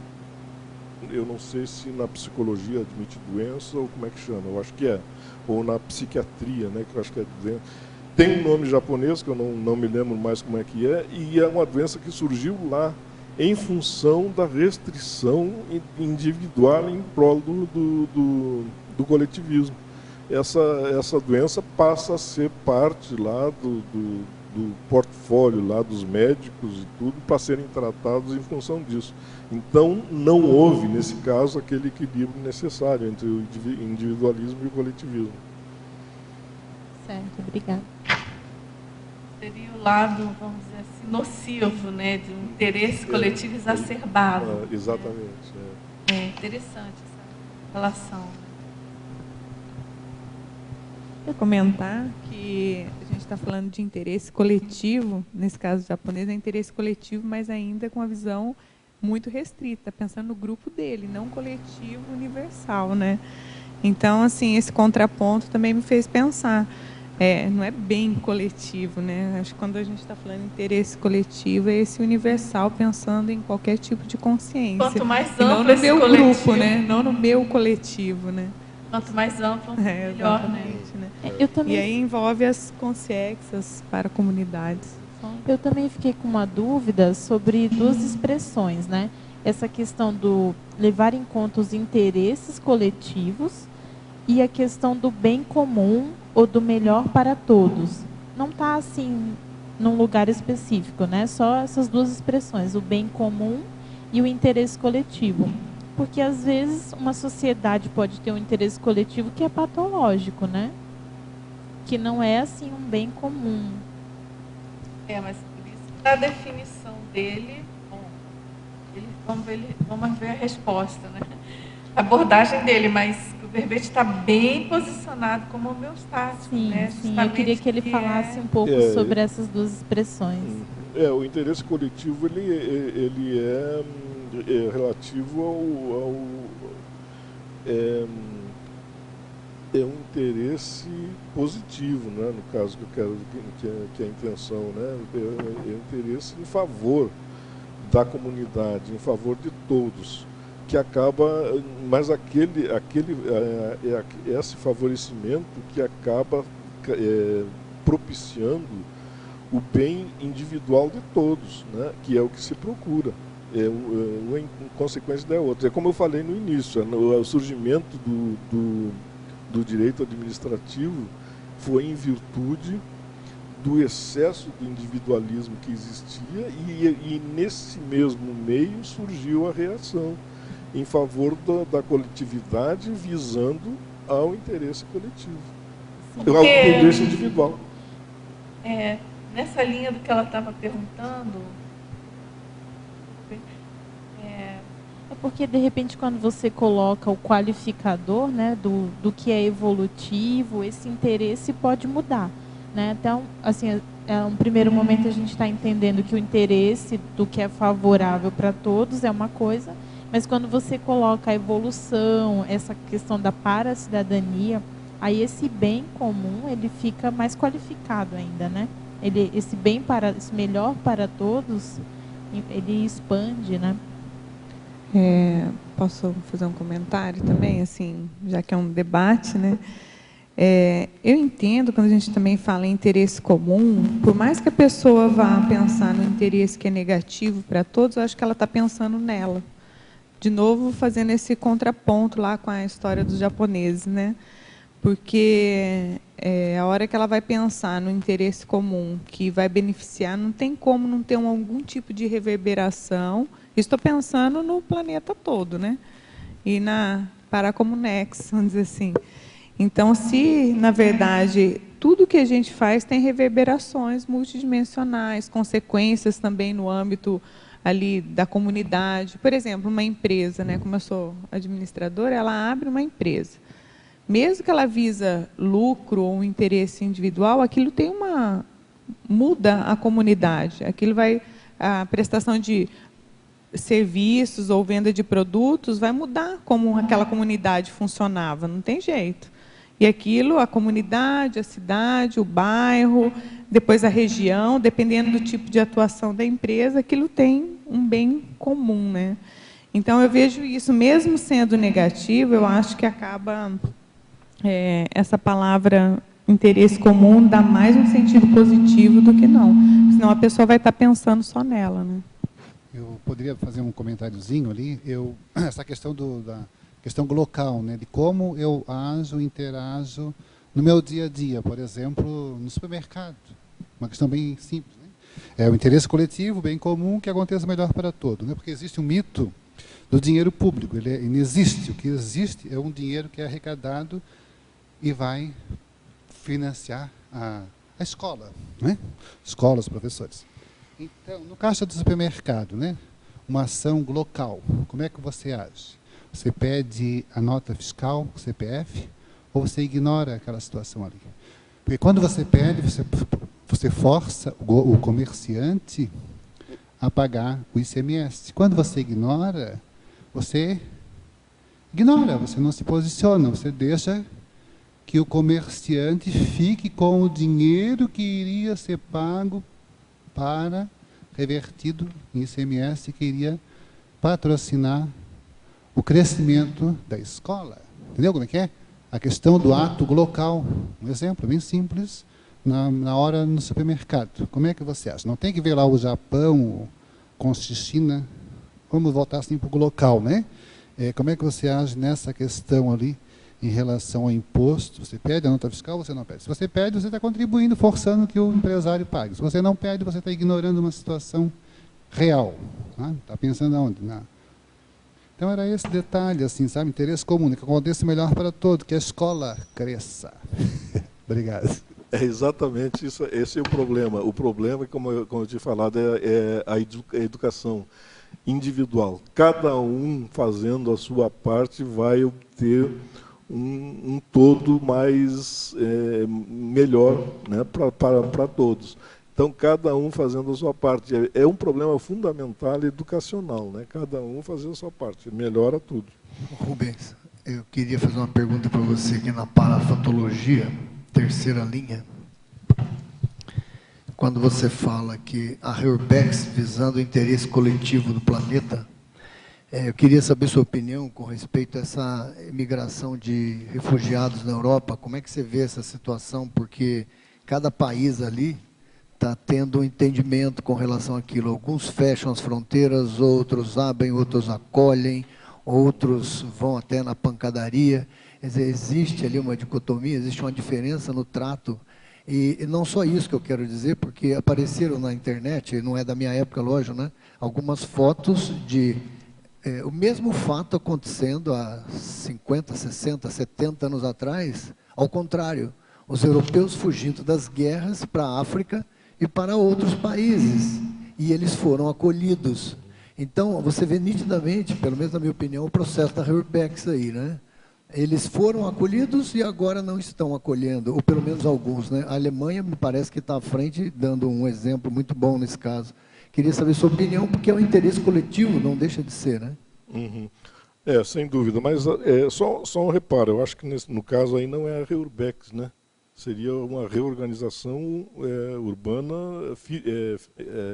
não sei se na psicologia admite doença ou como é que chama, eu acho que ou na psiquiatria, né, que eu acho que é doença. Tem um nome japonês, que eu não me lembro mais como é que é, e é uma doença que surgiu lá em função da restrição individual em prol do coletivismo. Essa doença passa a ser parte lá do portfólio lá dos médicos e tudo, para serem tratados em função disso. Então, não houve, nesse caso, aquele equilíbrio necessário entre o individualismo e o coletivismo. Certo, obrigada. Seria o lado, vamos dizer assim, nocivo, né, de um interesse coletivo exacerbado. Exatamente. É interessante essa relação. Eu comentar que a gente está falando de interesse coletivo, nesse caso japonês é interesse coletivo, mas ainda com a visão muito restrita, pensando no grupo dele, não coletivo universal, né? Então, assim, esse contraponto também me fez pensar. Não é bem coletivo, né? Acho que quando a gente está falando de interesse coletivo, é esse universal, pensando em qualquer tipo de consciência. Quanto mais amplo não no esse meu coletivo, grupo, né? Não no meu coletivo, né? Quanto mais amplo, melhor, né? Eu também... E aí envolve as consciências para comunidades. Eu também fiquei com uma dúvida sobre duas expressões, né? Essa questão do levar em conta os interesses coletivos e a questão do bem comum ou do melhor para todos. Não está assim num lugar específico, né? Só essas duas expressões, o bem comum e o interesse coletivo. Porque, às vezes, uma sociedade pode ter um interesse coletivo que é patológico, né? Que não é, assim, um bem comum. Mas por isso, na definição dele, bom, vamos ver a resposta, né? A abordagem dele, mas o verbete está bem posicionado como homeostático. Sim, né? sim. Eu queria que ele falasse um pouco sobre essas duas expressões. O interesse coletivo ele é relativo é um interesse positivo, né? No caso que eu quero que é a intenção, né? É um interesse em favor da comunidade, em favor de todos, que acaba, mas esse favorecimento que acaba propiciando o bem individual de todos, né? Que é o que se procura. Uma em consequência da outra. É como eu falei no início, o surgimento do direito administrativo foi em virtude do excesso do individualismo que existia e nesse mesmo meio surgiu a reação em favor da coletividade visando ao interesse coletivo, ao interesse individual. Nessa linha do que ela estava perguntando, porque, de repente, quando você coloca o qualificador, né, do que é evolutivo, esse interesse pode mudar, né? Então, assim, um primeiro momento a gente está entendendo que o interesse do que é favorável para todos é uma coisa, mas quando você coloca a evolução, essa questão da paracidadania, aí esse bem comum, ele fica mais qualificado ainda, né? Esse melhor para todos, ele expande, né? Posso fazer um comentário também, assim, já que é um debate, né? Eu entendo, quando a gente também fala em interesse comum, por mais que a pessoa vá pensar no interesse que é negativo para todos, eu acho que ela está pensando nela. De novo, fazendo esse contraponto lá com a história dos japoneses, né? Porque a hora que ela vai pensar no interesse comum, que vai beneficiar, não tem como não ter algum tipo de reverberação. Estou pensando no planeta todo, né? E na Paracomunex, vamos dizer assim. Então, se, na verdade, tudo que a gente faz tem reverberações multidimensionais, consequências também no âmbito ali da comunidade. Por exemplo, uma empresa, né? Como eu sou administradora, ela abre uma empresa. Mesmo que ela visa lucro ou um interesse individual, aquilo muda a comunidade. Aquilo a prestação de serviços ou venda de produtos vai mudar como aquela comunidade funcionava, não tem jeito. E aquilo, a comunidade, a cidade, o bairro, depois a região, dependendo do tipo de atuação da empresa, aquilo tem um bem comum, né? Então, eu vejo isso, mesmo sendo negativo, eu acho que acaba essa palavra interesse comum dá mais um sentido positivo do que não. Senão a pessoa vai estar pensando só nela, né? Eu poderia fazer um comentáriozinho ali. Essa questão da questão local, né, de como eu ajo, interajo no meu dia a dia, por exemplo, no supermercado. Uma questão bem simples, né? É o interesse coletivo, bem comum, que aconteça melhor para todos, né? Porque existe um mito do dinheiro público. Ele não existe. O que existe é um dinheiro que é arrecadado e vai financiar a escola, né? Escolas, professores. Então, no caixa do supermercado, né, uma ação local, como é que você age? Você pede a nota fiscal, o CPF, ou você ignora aquela situação ali? Porque quando você pede, você força o comerciante a pagar o ICMS. Quando você ignora, você não se posiciona, você deixa que o comerciante fique com o dinheiro que iria ser pago para revertido em ICMS, que iria patrocinar o crescimento da escola. Entendeu como é que é? A questão do ato local. Um exemplo bem simples, na hora no supermercado. Como é que você acha? Não tem que ver lá o Japão, com China. Vamos voltar assim para o local, né? Como é que você age nessa questão ali, em relação ao imposto? Você pede a nota fiscal, você não pede. Se você pede, você está contribuindo, forçando que o empresário pague. Se você não pede, você está ignorando uma situação real. Está pensando aonde? Então era esse detalhe, assim, sabe? Interesse comum, que aconteça melhor para todos, que a escola cresça. Obrigado. É exatamente isso, esse é o problema. O problema, como eu tinha falado, é a educação individual. Cada um fazendo a sua parte vai obter um todo mais melhor, né, para todos. Então, cada um fazendo a sua parte. É um problema fundamental educacional, né? Cada um fazer a sua parte. Melhora tudo. Rubens, eu queria fazer uma pergunta para você aqui na parafatologia, terceira linha. Quando você fala que a Reurbex visando o interesse coletivo do planeta, eu queria saber sua opinião com respeito a essa imigração de refugiados na Europa. Como é que você vê essa situação? Porque cada país ali está tendo um entendimento com relação àquilo. Alguns fecham as fronteiras, outros abrem, outros acolhem, outros vão até na pancadaria. Quer dizer, existe ali uma dicotomia, existe uma diferença no trato. E não só isso que eu quero dizer, porque apareceram na internet, não é da minha época, lógico, né? Algumas fotos de o mesmo fato acontecendo há 50, 60, 70 anos atrás, ao contrário, os europeus fugindo das guerras para a África e para outros países, e eles foram acolhidos. Então, você vê nitidamente, pelo menos na minha opinião, o processo da Reurbex aí, né? Eles foram acolhidos e agora não estão acolhendo, ou pelo menos alguns, né? A Alemanha me parece que está à frente, dando um exemplo muito bom nesse caso. Queria saber sua opinião, porque é um interesse coletivo, não deixa de ser, né? Uhum. Sem dúvida, mas só um reparo, eu acho que no caso aí não é a Reurbex, né? Seria uma reorganização urbana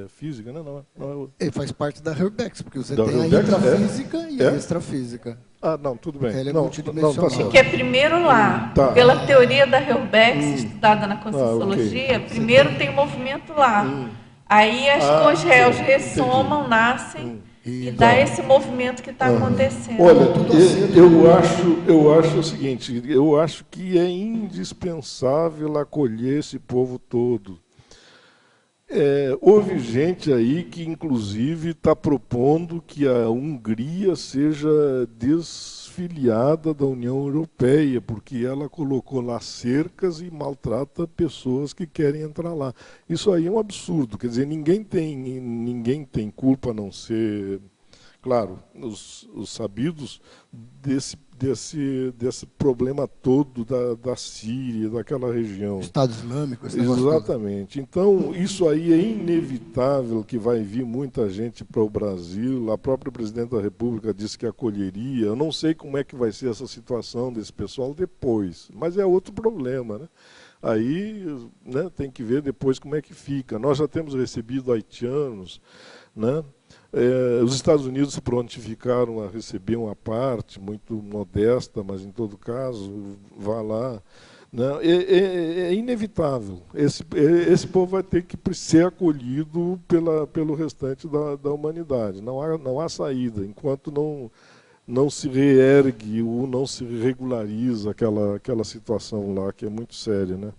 física, né? Não é... Faz parte da Reurbex, porque você da tem Reurbex, a intrafísica e a extrafísica. Ah, não, tudo bem. Ela é não, multidimensional. tá certo. Que é primeiro lá, Tá. pela teoria da Reurbex, estudada na Conscienciologia, ok. primeiro tem o movimento lá. Aí as congéus ressomam, nascem e dá esse movimento que está acontecendo. Olha, eu acho o seguinte, eu acho que é indispensável acolher esse povo todo. Houve gente aí que, inclusive, está propondo que a Hungria seja desfiliada da União Europeia, porque ela colocou lá cercas e maltrata pessoas que querem entrar lá. Isso aí é um absurdo, quer dizer, ninguém tem culpa a não ser, claro, os sabidos desse problema todo da Síria, daquela região. Estado Islâmico. Exatamente. Então, isso aí é inevitável que vai vir muita gente para o Brasil. A própria presidente da República disse que acolheria. Eu não sei como é que vai ser essa situação desse pessoal depois, mas é outro problema, né? Aí, né, tem que ver depois como é que fica. Nós já temos recebido haitianos, né? Os Estados Unidos se prontificaram a receber uma parte muito modesta, mas em todo caso, vá lá. Né? É inevitável. Esse povo vai ter que ser acolhido pelo restante da humanidade. Não há saída, enquanto não se reergue ou não se regulariza aquela situação lá, que é muito séria, né?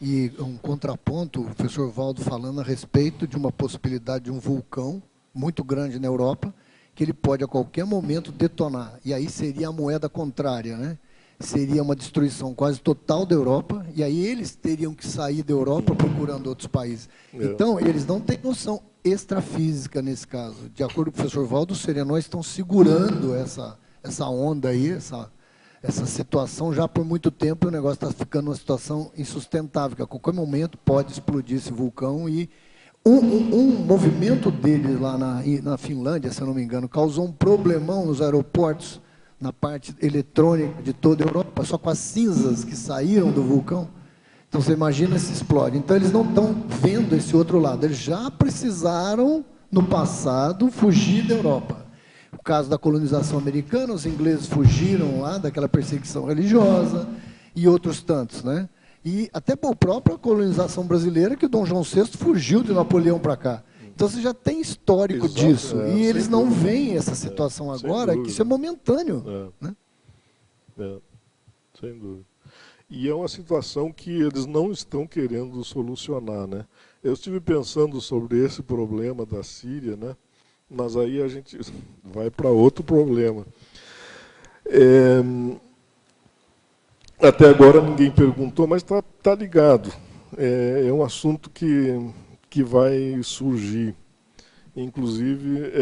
E um contraponto, o professor Valdo falando a respeito de uma possibilidade de um vulcão muito grande na Europa, que ele pode a qualquer momento detonar. E aí seria a moeda contrária, né? Seria uma destruição quase total da Europa, e aí eles teriam que sair da Europa procurando outros países. Então, eles não têm noção extrafísica nesse caso. De acordo com o professor Valdo, os serenóis estão segurando essa onda aí, essa situação já por muito tempo, e o negócio está ficando uma situação insustentável, que a qualquer momento pode explodir esse vulcão e um movimento deles lá na Finlândia, se eu não me engano, causou um problemão nos aeroportos, na parte eletrônica de toda a Europa, só com as cinzas que saíram do vulcão. Então, você imagina se explode. Então, eles não estão vendo esse outro lado. Eles já precisaram, no passado, fugir da Europa. O caso da colonização americana, os ingleses fugiram lá daquela perseguição religiosa e outros tantos, né? E até por própria colonização brasileira, que o Dom João VI fugiu de Napoleão para cá. Então, você já tem histórico disso. E eles não veem essa situação agora, que isso é momentâneo. Né? Sem dúvida. E é uma situação que eles não estão querendo solucionar, né? Eu estive pensando sobre esse problema da Síria, né? Mas aí a gente vai para outro problema. Até agora ninguém perguntou, mas está ligado. É um assunto que vai surgir. Inclusive,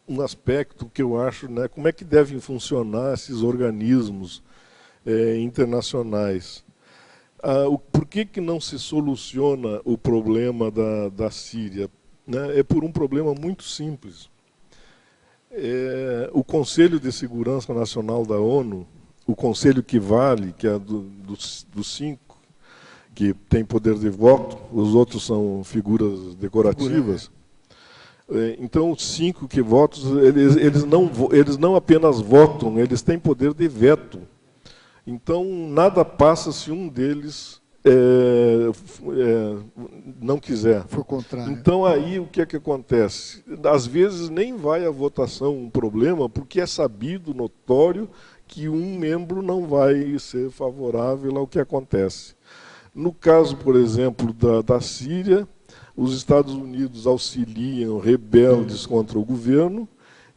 um aspecto que eu acho, né, como é que devem funcionar esses organismos internacionais. Por que não se soluciona o problema da Síria? Né? É por um problema muito simples. O Conselho de Segurança Nacional da ONU, o conselho que vale, que é dos 5, que tem poder de voto, os outros são figuras decorativas. Então, os 5 que votam, eles não apenas votam, eles têm poder de veto. Então, nada passa se um deles não quiser. For contrário. Então, aí, o que é que acontece? Às vezes, nem vai a votação um problema, porque é sabido, notório, que um membro não vai ser favorável ao que acontece. No caso, por exemplo, da Síria, os Estados Unidos auxiliam rebeldes contra o governo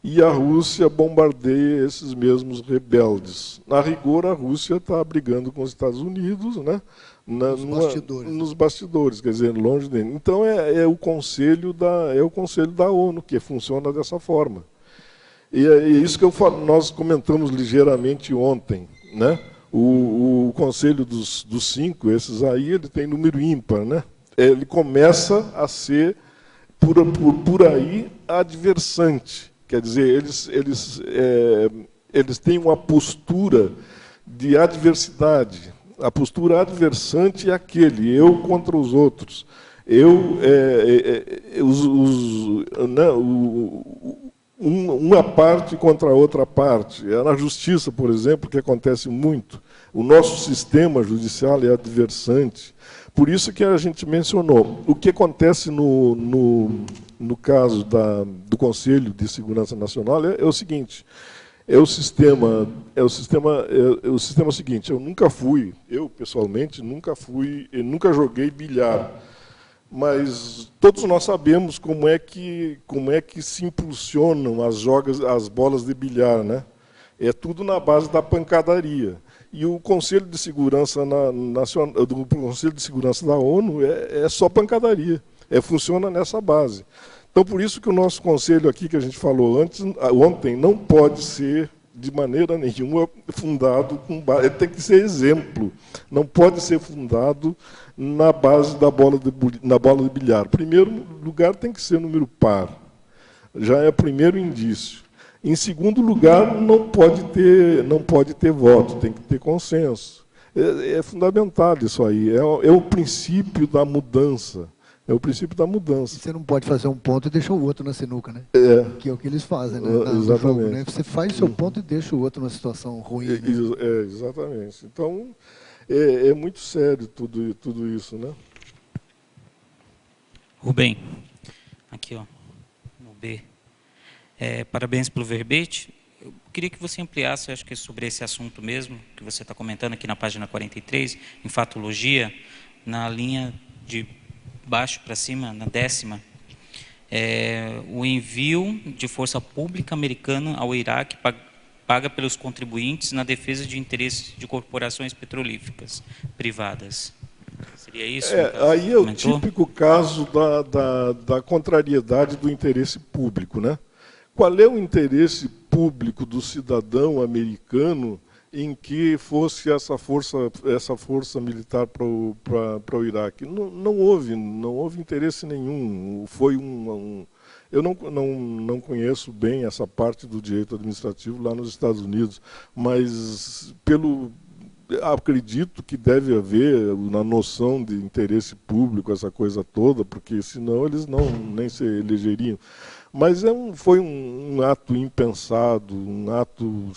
e a Rússia bombardeia esses mesmos rebeldes. Na rigor, a Rússia está brigando com os Estados Unidos, né? Nos bastidores, quer dizer, longe dele. Então, é o conselho da ONU, que funciona dessa forma. E é isso que nós comentamos ligeiramente ontem, né? O conselho dos 5, esses aí, ele tem número ímpar, né? Ele começa a ser, por aí, adversante. Quer dizer, eles têm uma postura de adversidade. A postura adversante é aquele, eu contra os outros. Uma parte contra a outra parte. Na justiça, por exemplo, que acontece muito. O nosso sistema judicial é adversante. Por isso que a gente mencionou. O que acontece no caso do Conselho de Segurança Nacional é o seguinte: o sistema seguinte. Eu pessoalmente nunca joguei bilhar. Mas todos nós sabemos como é que se impulsionam as bolas de bilhar, né? É tudo na base da pancadaria. E o Conselho de Segurança do Conselho de Segurança da ONU é só pancadaria. Funciona nessa base. Então, por isso que o nosso conselho aqui, que a gente falou ontem, não pode ser, de maneira nenhuma, fundado ele tem que ser exemplo. Não pode ser fundado na base na bola de bilhar. Primeiro lugar, tem que ser número par. Já é o primeiro indício. Em segundo lugar, não pode ter voto, tem que ter consenso. É fundamental isso aí. É o princípio da mudança. É o princípio da mudança. Você não pode fazer um ponto e deixar o outro na sinuca, né? Que é o que eles fazem, né? Exatamente. Jogo, né? Você faz o seu ponto e deixa o outro numa situação ruim. Né? Exatamente. Então, é muito sério tudo isso, né? Rubem, aqui, ó, no B. Parabéns pelo verbete. Eu queria que você ampliasse, acho que é sobre esse assunto mesmo, que você está comentando aqui na página 43, enfantologia, na linha de baixo para cima, na 10ª, o envio de força pública americana ao Iraque paga pelos contribuintes na defesa de interesses de corporações petrolíferas privadas. Seria isso? Aí é o típico caso da contrariedade do interesse público, né? Qual é o interesse público do cidadão americano em que fosse essa força militar para o Iraque? Não houve interesse nenhum. Foi eu não conheço bem essa parte do direito administrativo lá nos Estados Unidos, mas acredito que deve haver na noção de interesse público essa coisa toda, porque senão eles nem se elegeriam. Mas foi um ato impensado, um ato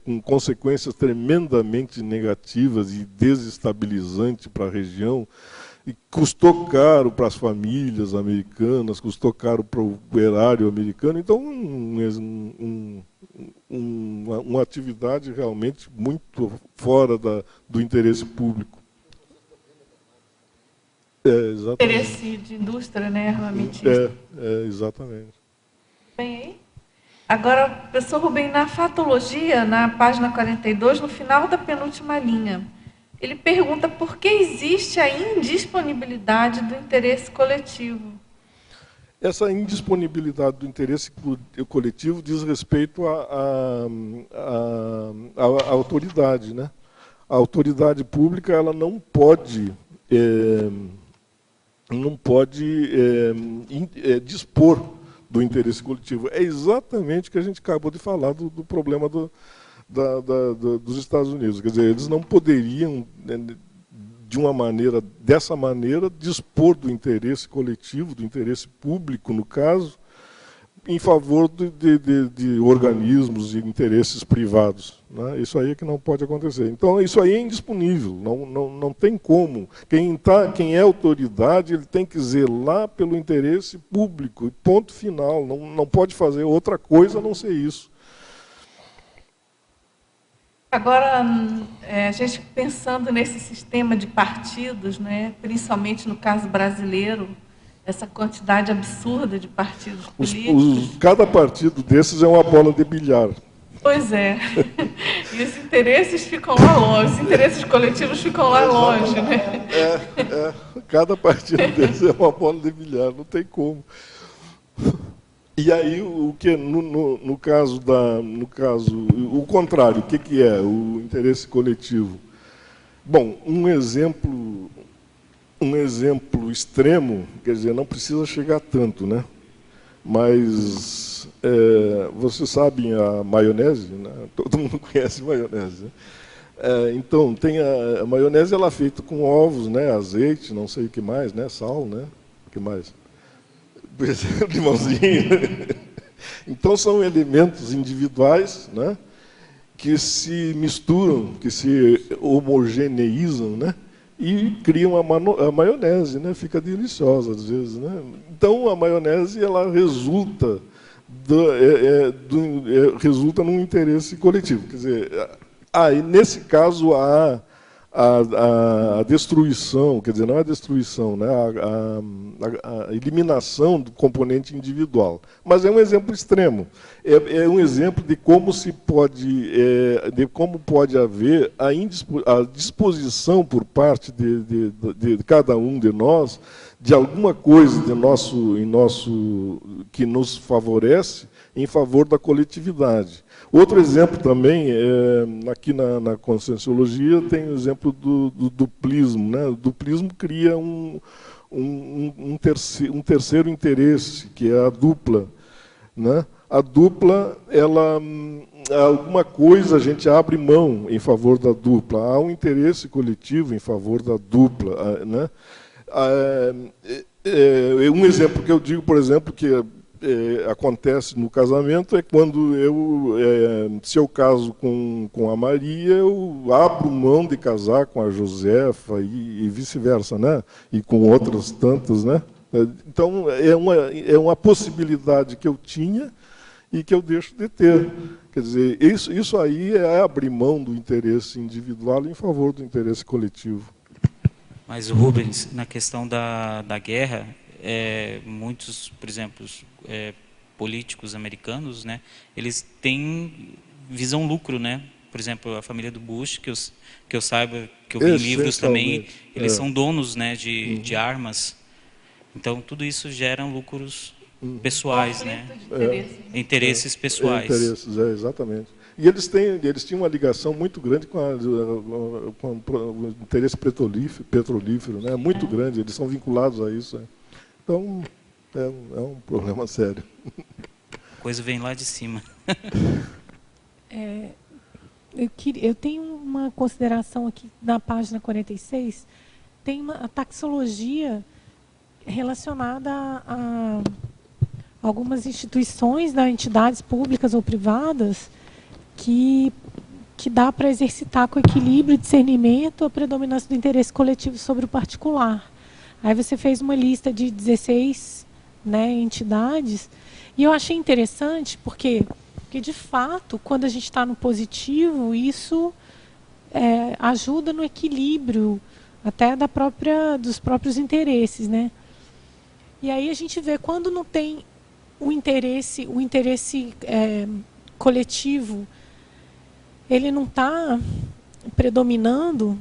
com consequências tremendamente negativas e desestabilizantes para a região, e custou caro para as famílias americanas, custou caro para o erário americano. Então, um uma atividade realmente muito fora do interesse público. Exatamente. Interesse de indústria, né, armamentista. Exatamente. Bem aí? Agora, professor Rubem, na fatologia, na página 42, no final da penúltima linha, ele pergunta por que existe a indisponibilidade do interesse coletivo. Essa indisponibilidade do interesse coletivo diz respeito à autoridade, né? A autoridade pública ela não pode dispor do interesse coletivo. É exatamente o que a gente acabou de falar do problema dos Estados Unidos. Quer dizer, eles não poderiam, dessa maneira, dispor do interesse coletivo, do interesse público, no caso, em favor de organismos e interesses privados, né? Isso aí é que não pode acontecer. Então, isso aí é indisponível, não tem como. Quem é autoridade, ele tem que zelar pelo interesse público, ponto final. Não pode fazer outra coisa a não ser isso. Agora, a gente pensando nesse sistema de partidos, né, principalmente no caso brasileiro, essa quantidade absurda de partidos políticos. Cada partido desses é uma bola de bilhar. Pois é. E os interesses ficam lá longe, os interesses coletivos ficam lá longe, né? Cada partido desses é uma bola de bilhar, não tem como. E aí, no caso, o contrário, o que é o interesse coletivo? Bom, um exemplo extremo, quer dizer, não precisa chegar tanto, né? Mas vocês sabem a maionese, né? Todo mundo conhece maionese, né? Então, tem a maionese, ela é feita com ovos, né? Azeite, não sei o que mais, né? Sal, né? O que mais? Limãozinho. Então, são elementos individuais, né? Que se misturam, que se homogeneizam, né? E criam a maionese, né? Fica deliciosa às vezes, né? Então a maionese ela resulta num interesse coletivo, quer dizer, nesse caso a destruição, quer dizer, não a destruição, né? A eliminação do componente individual. Mas é um exemplo extremo. É um exemplo de como pode haver a disposição por parte de cada um de nós de alguma coisa que nos favorece em favor da coletividade. Outro exemplo também, aqui na Conscienciologia, tem o exemplo do duplismo, né? O duplismo cria um terceiro interesse, que é a dupla, né? A dupla, alguma coisa a gente abre mão em favor da dupla. Há um interesse coletivo em favor da dupla, né? Um exemplo que eu digo, por exemplo, que acontece no casamento é quando se eu caso com a Maria, eu abro mão de casar com a Josefa e vice-versa, né? E com outras tantas, né? Então, é uma possibilidade que eu tinha e que eu deixo de ter. Quer dizer, isso aí é abrir mão do interesse individual em favor do interesse coletivo. Mas, Rubens, na questão da guerra, muitos, por exemplo, políticos americanos, né, eles têm visão lucro, né? Por exemplo, a família do Bush, que eu saiba, que eu vi em livros também, eles são donos, né, de armas. Então, tudo isso gera lucros pessoais, né? Interesses pessoais. Interesses, exatamente. E eles tinham uma ligação muito grande com o interesse petrolífero, né? Muito grande, eles são vinculados a isso. Então, é um problema sério. A coisa vem lá de cima. Eu tenho uma consideração aqui na página 46, tem uma taxologia relacionada a algumas instituições, né, entidades públicas ou privadas, que dá para exercitar com equilíbrio e discernimento a predominância do interesse coletivo sobre o particular. Aí você fez uma lista de 16, né, entidades, e eu achei interessante porque Porque, de fato, quando a gente está no positivo, isso ajuda no equilíbrio até dos próprios interesses, né? E aí a gente vê, quando não tem o interesse coletivo, ele não está predominando,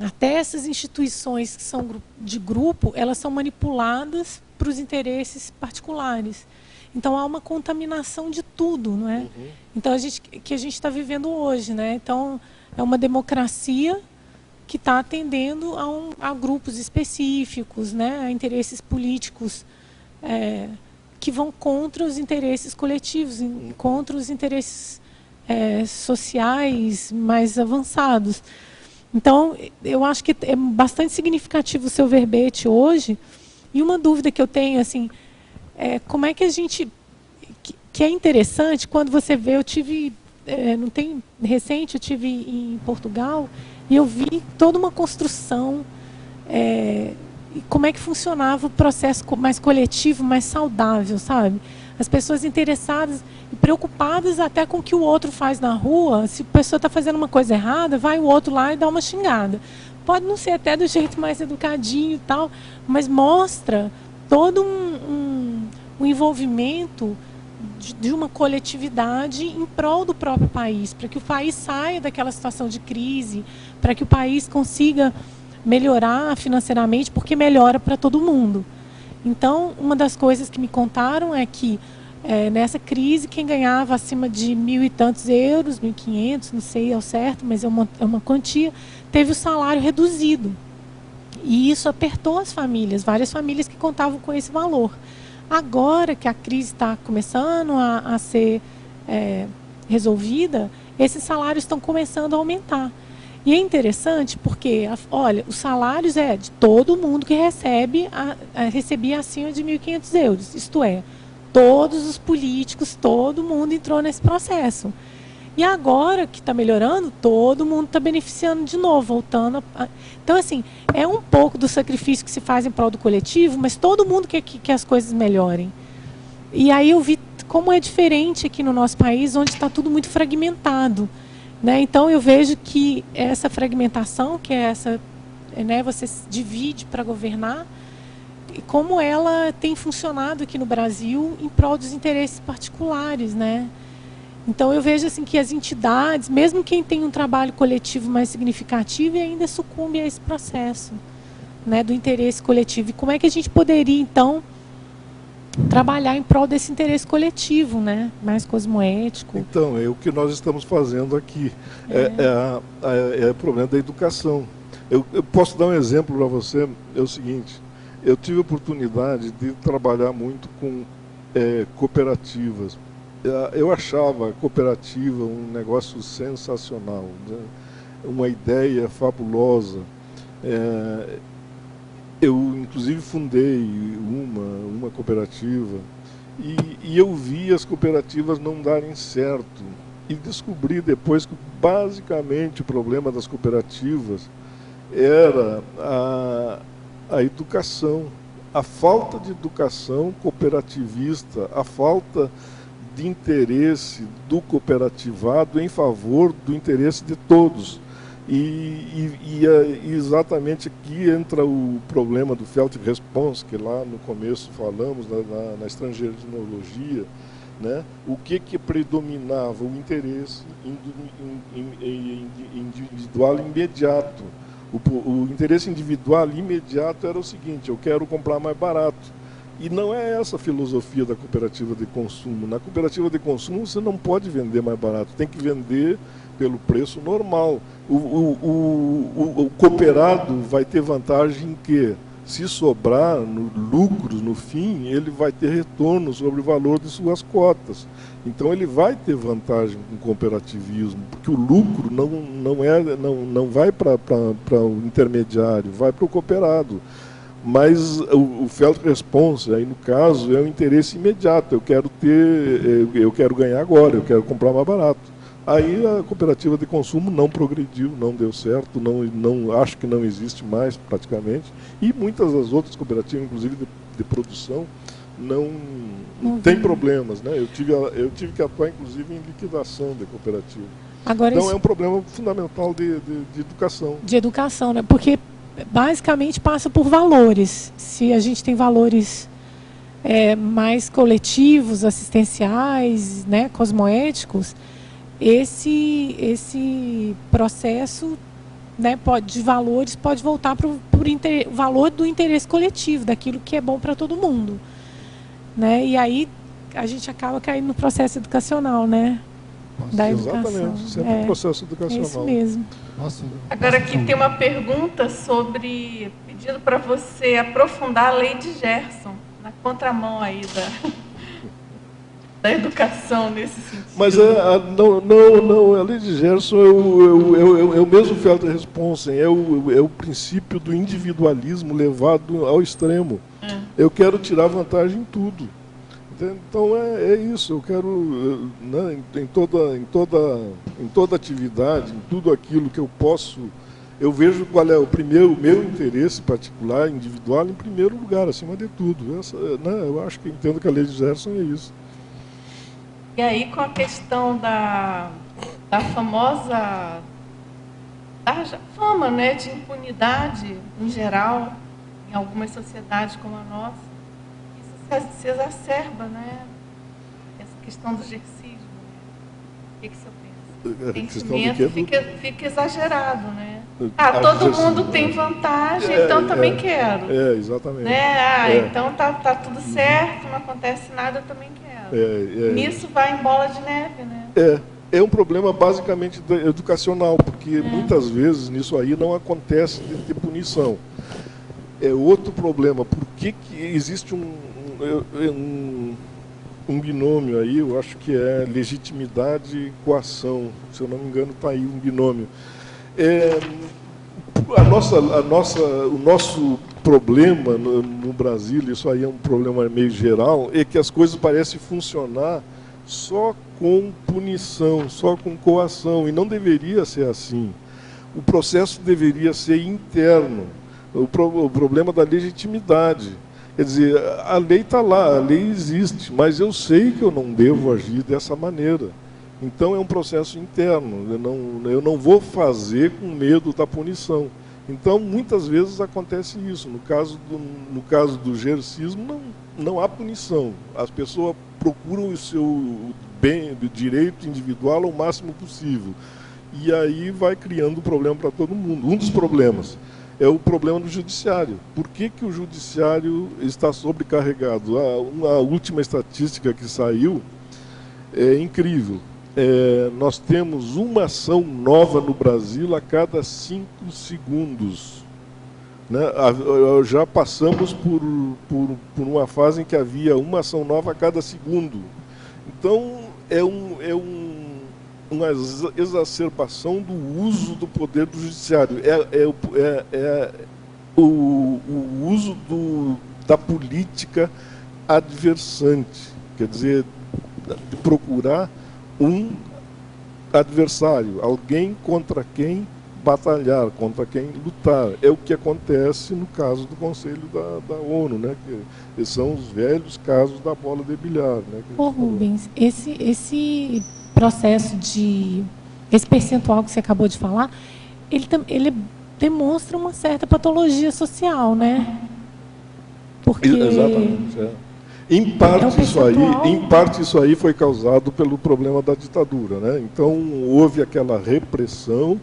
até essas instituições que são de grupo, elas são manipuladas para os interesses particulares. Então há uma contaminação de tudo, não é? Uhum. Então a gente está vivendo hoje, né? Então é uma democracia que está atendendo a grupos específicos, né? A interesses políticos que vão contra os interesses coletivos, contra os interesses sociais mais avançados. Então, eu acho que é bastante significativo o seu verbete hoje. E uma dúvida que eu tenho, assim, como é que a gente... Que é interessante, quando você vê, eu tive... recente, eu tive em Portugal, e eu vi toda uma construção, como é que funcionava o processo mais coletivo, mais saudável, sabe? As pessoas interessadas e preocupadas até com o que o outro faz na rua. Se a pessoa está fazendo uma coisa errada, vai o outro lá e dá uma xingada. Pode não ser até do jeito mais educadinho e tal, mas mostra todo um envolvimento de uma coletividade em prol do próprio país, para que o país saia daquela situação de crise, para que o país consiga melhorar financeiramente, porque melhora para todo mundo. Então, uma das coisas que me contaram é que nessa crise, quem ganhava acima de 1.000 e tantos euros, 1.500, não sei ao certo, mas é uma quantia, teve o salário reduzido. E isso apertou as famílias, várias famílias que contavam com esse valor. Agora que a crise está começando a ser resolvida, esses salários estão começando a aumentar. E é interessante porque, olha, os salários de todo mundo que recebia acima de 1.500 euros. Isto é, todos os políticos, todo mundo entrou nesse processo. E agora que está melhorando, todo mundo está beneficiando de novo, voltando. Então, assim, é um pouco do sacrifício que se faz em prol do coletivo, mas todo mundo quer que as coisas melhorem. E aí eu vi como é diferente aqui no nosso país, onde está tudo muito fragmentado. Né? Então, eu vejo que essa fragmentação, que é essa, né, você se divide para governar, e como ela tem funcionado aqui no Brasil em prol dos interesses particulares. Né? Então, eu vejo assim, que as entidades, mesmo quem tem um trabalho coletivo mais significativo, ainda sucumbe a esse processo, né, do interesse coletivo. E como é que a gente poderia, então, trabalhar em prol desse interesse coletivo, né? Mais cosmoético? Então, é o que nós estamos fazendo aqui. É o problema da educação. Eu posso dar um exemplo para você, é o seguinte, eu tive a oportunidade de trabalhar muito com cooperativas. Eu achava a cooperativa um negócio sensacional, né? Uma ideia fabulosa. Eu, inclusive, fundei uma cooperativa e eu vi as cooperativas não darem certo. E descobri depois que, basicamente, o problema das cooperativas era a educação, a falta de educação cooperativista, a falta de interesse do cooperativado em favor do interesse de todos. E exatamente aqui entra o problema do Felt Response, que lá no começo falamos, na estrangeirologia, né? O que predominava? O interesse individual imediato. O interesse individual imediato era o seguinte: eu quero comprar mais barato. E não é essa a filosofia da cooperativa de consumo. Na cooperativa de consumo você não pode vender mais barato, tem que vender pelo preço normal. O cooperado vai ter vantagem em quê? Se sobrar lucros no fim, ele vai ter retorno sobre o valor de suas cotas. Então ele vai ter vantagem com o cooperativismo, porque o lucro não vai para o intermediário, vai para o cooperado. Mas o Felt Response, aí no caso, é um interesse imediato. Eu quero ganhar agora, eu quero comprar mais barato. Aí a cooperativa de consumo não progrediu, não deu certo, acho que não existe mais praticamente. E muitas das outras cooperativas, inclusive de produção, não tem problemas, né? Eu tive que atuar, inclusive, em liquidação da cooperativa. Agora, então, isso é um problema fundamental de educação. de educação, né? Porque, basicamente, passa por valores. Se a gente tem valores mais coletivos, assistenciais, né, cosmoéticos, esse processo, né, de valores pode voltar para o valor do interesse coletivo, daquilo que é bom para todo mundo, né? E aí a gente acaba caindo no processo educacional, né? Da educação. Exatamente, sempre um processo educacional. É isso mesmo. Agora aqui tem uma pergunta pedindo para você aprofundar a lei de Gerson, na contramão aí da educação nesse sentido. Mas não, a lei de Gerson é o mesmo Felder Responsen, é o princípio do individualismo levado ao extremo. Eu quero tirar vantagem em tudo. Então é isso, eu quero, né, em toda atividade, em tudo aquilo que eu posso, eu vejo qual é o meu interesse particular, individual, em primeiro lugar, acima de tudo. Eu acho que entendo que a lei de Gerson é isso. E aí, com a questão da famosa fama, né, de impunidade em geral, em algumas sociedades como a nossa, isso se exacerba, né? Essa questão do gercismo. O que você pensa? O sentimento fica exagerado, né? Todo mundo tem vantagem, então também quero. Exatamente. Né? Então tá tudo certo, não acontece nada, eu também quero. Nisso vai em bola de neve, né? É um problema basicamente educacional, porque muitas vezes nisso aí não acontece de punição. É outro problema. Por que existe um binômio aí, eu acho que é legitimidade e coação. Se eu não me engano, está aí um binômio. O nosso problema no Brasil, isso aí é um problema meio geral, é que as coisas parecem funcionar só com punição, só com coação, e não deveria ser assim. O processo deveria ser interno. O problema da legitimidade. Quer dizer, a lei está lá, a lei existe, mas eu sei que eu não devo agir dessa maneira. Então é um processo interno, eu não vou fazer com medo da punição. Então, muitas vezes acontece isso. No caso do gercismo, não há punição. As pessoas procuram o seu direito individual ao máximo possível. E aí vai criando problema para todo mundo. Um dos problemas é o problema do judiciário. Por que o judiciário está sobrecarregado? A última estatística que saiu é incrível. Nós temos uma ação nova no Brasil a cada 5 segundos. Né? Já passamos por uma fase em que havia uma ação nova a cada segundo. Então, uma exacerbação do uso do poder do judiciário. O uso da política adversante. Quer dizer, de procurar um adversário, alguém contra quem batalhar, contra quem lutar. É o que acontece no caso do Conselho da ONU, né? Que são os velhos casos da bola de bilhar. Né? Rubens, esse processo esse percentual que você acabou de falar, ele demonstra uma certa patologia social, né? Porque exatamente. Em parte isso aí foi causado pelo problema da ditadura, né? Então houve aquela repressão,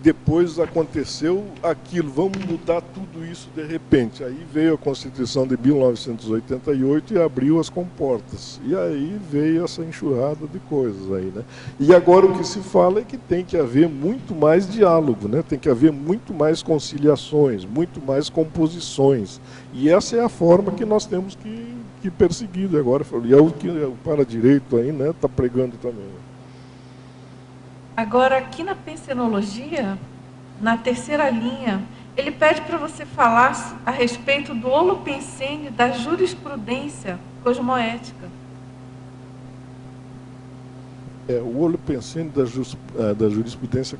depois aconteceu aquilo, vamos mudar tudo isso de repente. Aí veio a Constituição de 1988 e abriu as comportas. E aí veio essa enxurrada de coisas aí, né? E agora o que se fala é que tem que haver muito mais diálogo, né? Tem que haver muito mais conciliações, muito mais composições. E essa é a forma que nós temos que perseguir agora. E é o que o para-direito aí, né, está pregando também. Agora, aqui na pensenologia, na terceira linha, ele pede para você falar a respeito do holopensene da jurisprudência cosmoética. O holopensene da jurisprudência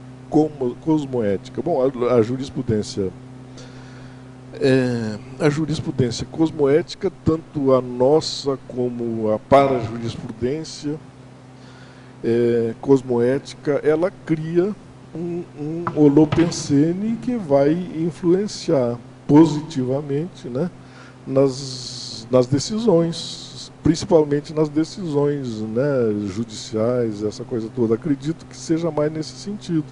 cosmoética. Bom, a jurisprudência A jurisprudência cosmoética, tanto a nossa como a parajurisprudência cosmoética, ela cria um holopensene que vai influenciar positivamente, né, nas decisões, principalmente nas decisões, né, judiciais, essa coisa toda. Acredito que seja mais nesse sentido,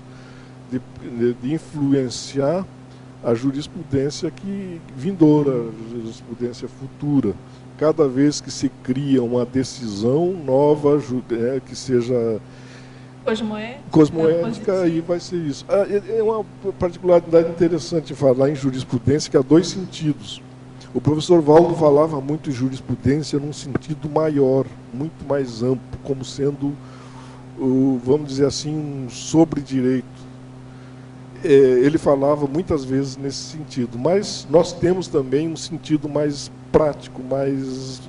de influenciar a jurisprudência vindoura, a jurisprudência futura. Cada vez que se cria uma decisão nova, que seja cosmoética, aí vai ser isso. É uma particularidade interessante falar em jurisprudência, que há dois sentidos. O professor Valdo falava muito em jurisprudência num sentido maior, muito mais amplo, como sendo, vamos dizer assim, um sobre-direito. Ele falava muitas vezes nesse sentido, mas nós temos também um sentido mais prático, mais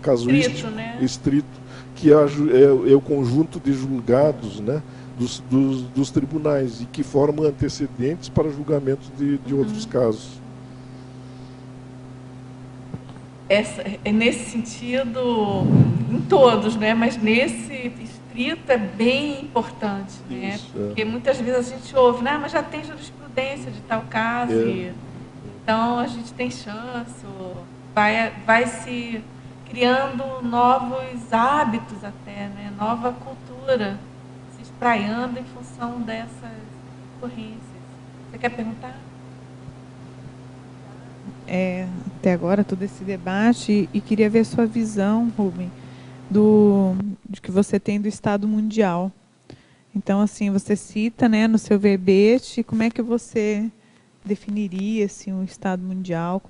casuístico, estrito, que é o conjunto de julgados, né, dos tribunais, e que formam antecedentes para julgamentos de outros casos. Nesse sentido, em todos, né, mas nesse estrito é bem importante, né? Porque muitas vezes a gente ouve, né, mas já tem jurisprudência de tal caso, então a gente tem chance, vai se criando novos hábitos até, né, nova cultura, se espraiando em função dessas ocorrências. Você quer perguntar? Até agora todo esse debate, e queria ver sua visão, Rubem, de que você tem do Estado Mundial. Então, assim, você cita, né, no seu verbete, como é que você definiria assim, um Estado Mundial,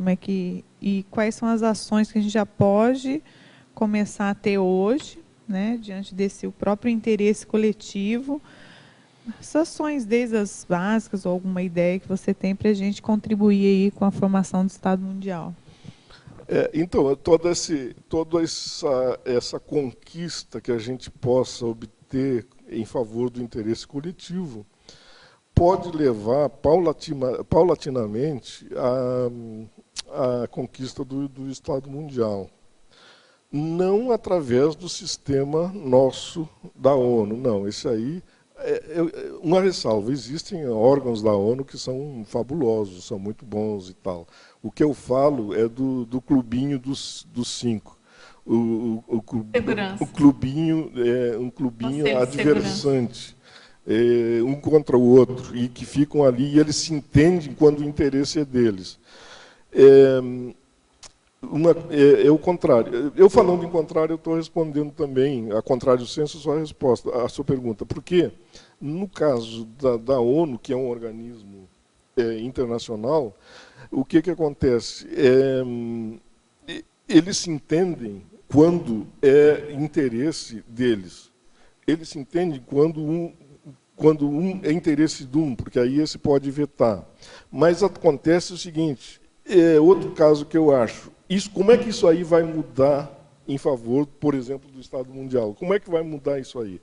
e quais são as ações que a gente já pode começar a ter hoje, né, diante desse o próprio interesse coletivo, as ações desde as básicas ou alguma ideia que você tem para a gente contribuir aí com a formação do Estado Mundial. Então, toda essa conquista que a gente possa obter em favor do interesse coletivo pode levar paulatinamente à conquista do Estado Mundial. Não através do sistema nosso da ONU, não. Esse aí, uma ressalva, existem órgãos da ONU que são fabulosos, são muito bons e tal. O que eu falo é do clubinho dos 5. O clubinho é um clubinho adversante, um contra o outro, e que ficam ali e eles se entendem quando o interesse é deles. O contrário. Eu falando em contrário, eu estou respondendo também, a contrário senso, a sua pergunta. Porque, no caso da ONU, que é um organismo internacional, o que acontece? Eles se entendem quando é interesse deles. Eles se entendem quando um é interesse de um, porque aí esse pode vetar. Mas acontece o seguinte, outro caso que eu acho, como é que isso aí vai mudar em favor, por exemplo, do Estado Mundial? Como é que vai mudar isso aí?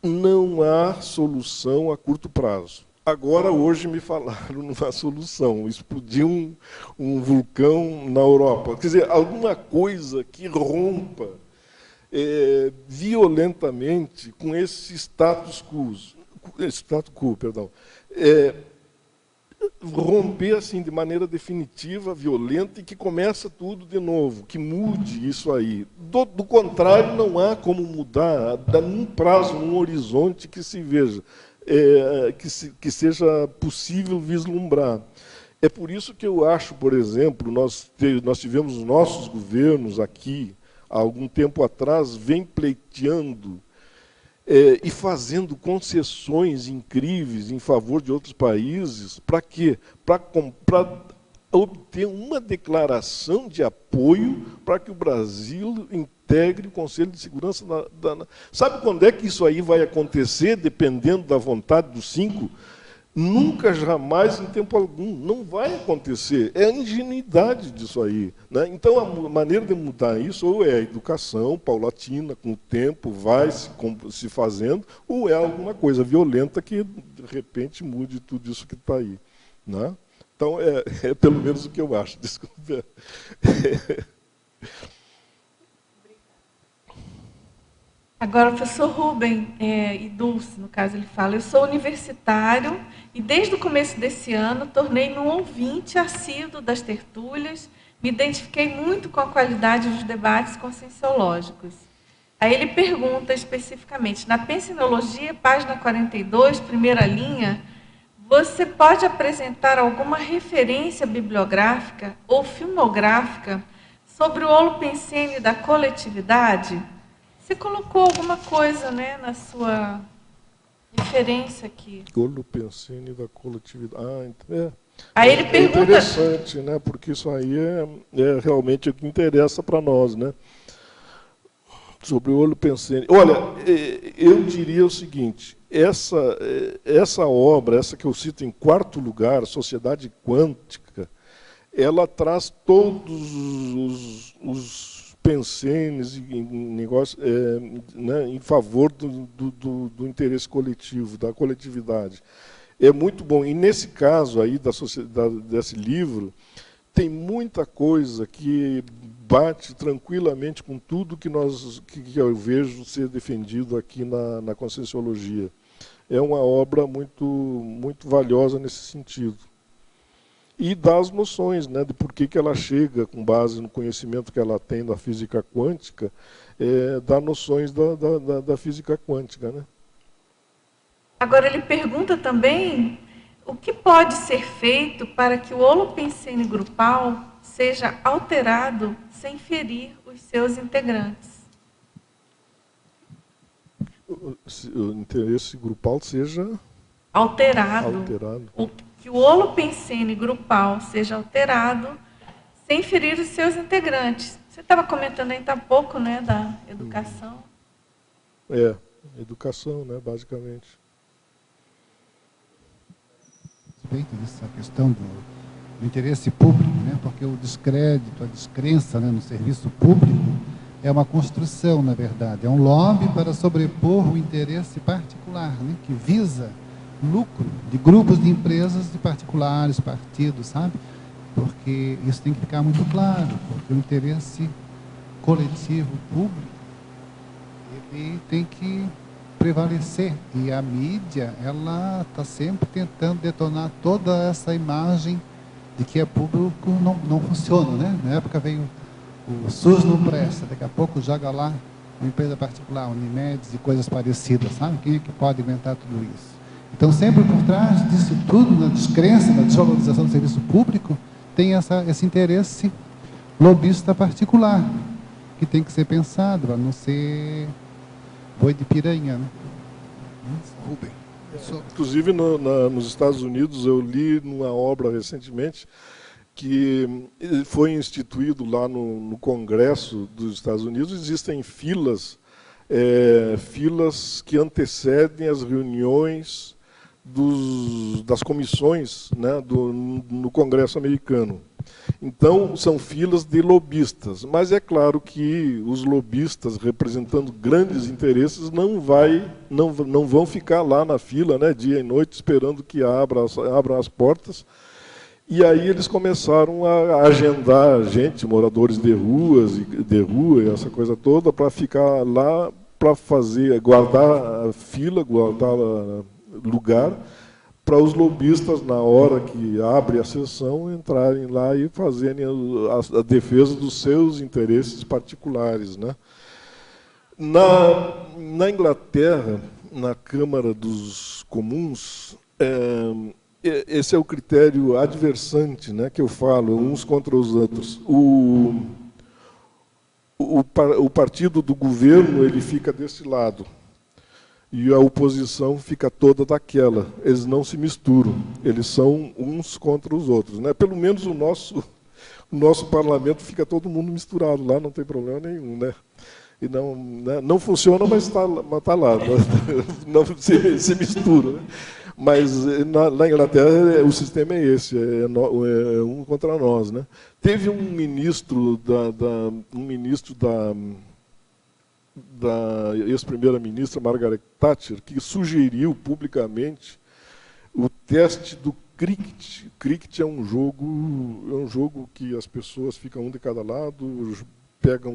Não há solução a curto prazo. Agora, hoje, me falaram numa solução. Explodiu um vulcão na Europa. Quer dizer, alguma coisa que rompa violentamente com esse status quo, perdão. Romper assim de maneira definitiva, violenta, e que começa tudo de novo, que mude isso aí. Do contrário, não há como mudar, dá num prazo, num horizonte que se veja, que seja possível vislumbrar. É por isso que eu acho, por exemplo, nós tivemos os nossos governos aqui, há algum tempo atrás, vem pleiteando e fazendo concessões incríveis em favor de outros países. Para quê? Para obter uma declaração de apoio para que o Brasil integre o Conselho de Segurança Sabe quando é que isso aí vai acontecer, dependendo da vontade dos 5? Nunca, jamais, em tempo algum. Não vai acontecer. É a ingenuidade disso aí, né? Então, a maneira de mudar isso ou é a educação paulatina, com o tempo, vai se fazendo, ou é alguma coisa violenta que, de repente, mude tudo isso que está aí, né? Então, é pelo menos o que eu acho. Desculpa. Agora, o professor Rubem e Dulce, no caso, ele fala: eu sou universitário e desde o começo desse ano tornei-me um ouvinte assíduo das tertúlias, me identifiquei muito com a qualidade dos debates conscienciológicos. Aí ele pergunta especificamente, na Pensinologia, página 42, primeira linha, você pode apresentar alguma referência bibliográfica ou filmográfica sobre o holopensene da coletividade? Você colocou alguma coisa, né, na sua referência aqui. Holopensene da coletividade. Aí ele pergunta... É interessante, né, porque isso aí é realmente o que interessa para nós, né? Sobre o holopensene. Olha, eu diria o seguinte, essa obra, essa que eu cito em quarto lugar, Sociedade Quântica, ela traz todos os pensenes né, em favor do interesse coletivo, da coletividade. É muito bom. E nesse caso aí desse livro, tem muita coisa que bate tranquilamente com tudo que eu vejo ser defendido aqui na Conscienciologia. É uma obra muito valiosa nesse sentido. E dá as noções, né, de por que ela chega, com base no conhecimento que ela tem da física quântica, dá noções da física quântica. Né? Agora, ele pergunta também o que pode ser feito para que o holopensene grupal seja alterado sem ferir os seus integrantes. O interesse grupal seja alterado. Que o holopensene grupal seja alterado sem ferir os seus integrantes. Você estava comentando ainda há pouco, né, da educação. Educação, né, basicamente. Respeito dessa questão do interesse público, né, porque o descrédito, a descrença, né, no serviço público é uma construção, na verdade, é um lobby para sobrepor o interesse particular, né, que visa lucro de grupos de empresas, de particulares, partidos, sabe? Porque isso tem que ficar muito claro, porque o interesse coletivo público, ele tem que prevalecer. E a mídia, ela está sempre tentando detonar toda essa imagem de que é público não funciona, né? Na época veio o SUS não presta, daqui a pouco joga lá uma empresa particular, Unimedes e coisas parecidas, sabe? Quem é que pode inventar tudo isso? Então, sempre por trás disso tudo, na descrença, na desvalorização do serviço público, tem esse interesse lobista particular, que tem que ser pensado, para não ser boi de piranha. Né? Rubem. Inclusive, nos Estados Unidos, eu li numa obra recentemente que foi instituído lá no Congresso dos Estados Unidos, existem filas que antecedem as reuniões das comissões, né, no Congresso americano. Então, são filas de lobistas, mas é claro que os lobistas, representando grandes interesses, não vão ficar lá na fila, né, dia e noite, esperando que abram as portas. E aí eles começaram a agendar gente, moradores de rua e essa coisa toda, para ficar lá, para guardar a fila, guardar lugar, para os lobistas, na hora que abre a sessão, entrarem lá e fazerem a defesa dos seus interesses particulares. Né? Na Inglaterra, na Câmara dos Comuns, esse é o critério adversante, né, que eu falo, uns contra os outros. O partido do governo, ele fica desse lado, e a oposição fica toda daquela. Eles não se misturam, eles são uns contra os outros. Né? Pelo menos o nosso parlamento fica todo mundo misturado lá, não tem problema nenhum. Né? E não funciona, mas está lá, não se mistura. Né? Mas na Inglaterra o sistema é esse, é um contra nós. Né? Teve um ministro da ex-primeira-ministra Margaret Thatcher, que sugeriu publicamente o teste do cricket. Cricket é um jogo que as pessoas ficam um de cada lado, pegam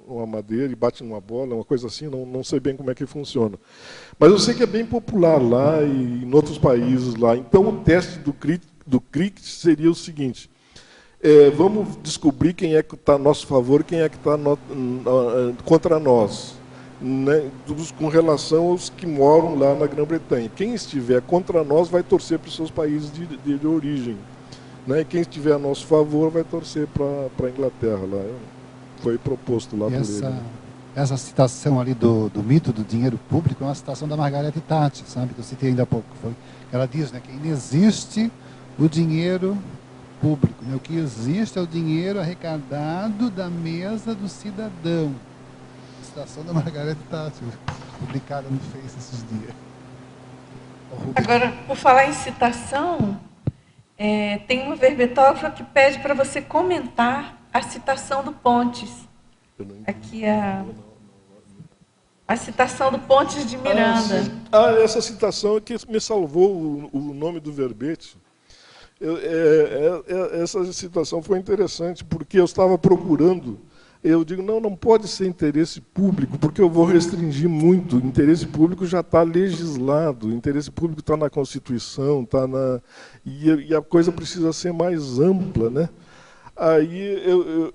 uma madeira e batem numa bola, uma coisa assim, não sei bem como é que funciona. Mas eu sei que é bem popular lá e em outros países lá. Então o teste do cricket seria o seguinte: vamos descobrir quem é que está a nosso favor e quem é que está contra nós, né, com relação aos que moram lá na Grã-Bretanha. Quem estiver contra nós vai torcer para os seus países de origem, né, e quem estiver a nosso favor vai torcer para a Inglaterra. Lá. Foi proposto lá por ele. Essa citação ali do mito do dinheiro público é uma citação da Margaret Thatcher, sabe, que eu citei ainda há pouco. Ela diz, né, que inexiste o dinheiro público, né? O que existe é o dinheiro arrecadado da mesa do cidadão. Citação da Margaret Thatcher, publicada no Face esses dias. Agora, por falar em citação, tem uma verbetógrafa que pede para você comentar a citação do Pontes. Aqui a citação do Pontes de Miranda. Essa citação é que me salvou o nome do verbete. Essa citação foi interessante, porque eu estava procurando, eu digo, não pode ser interesse público, porque eu vou restringir muito. O interesse público já está legislado, o interesse público está na Constituição, e a coisa precisa ser mais ampla, né? Aí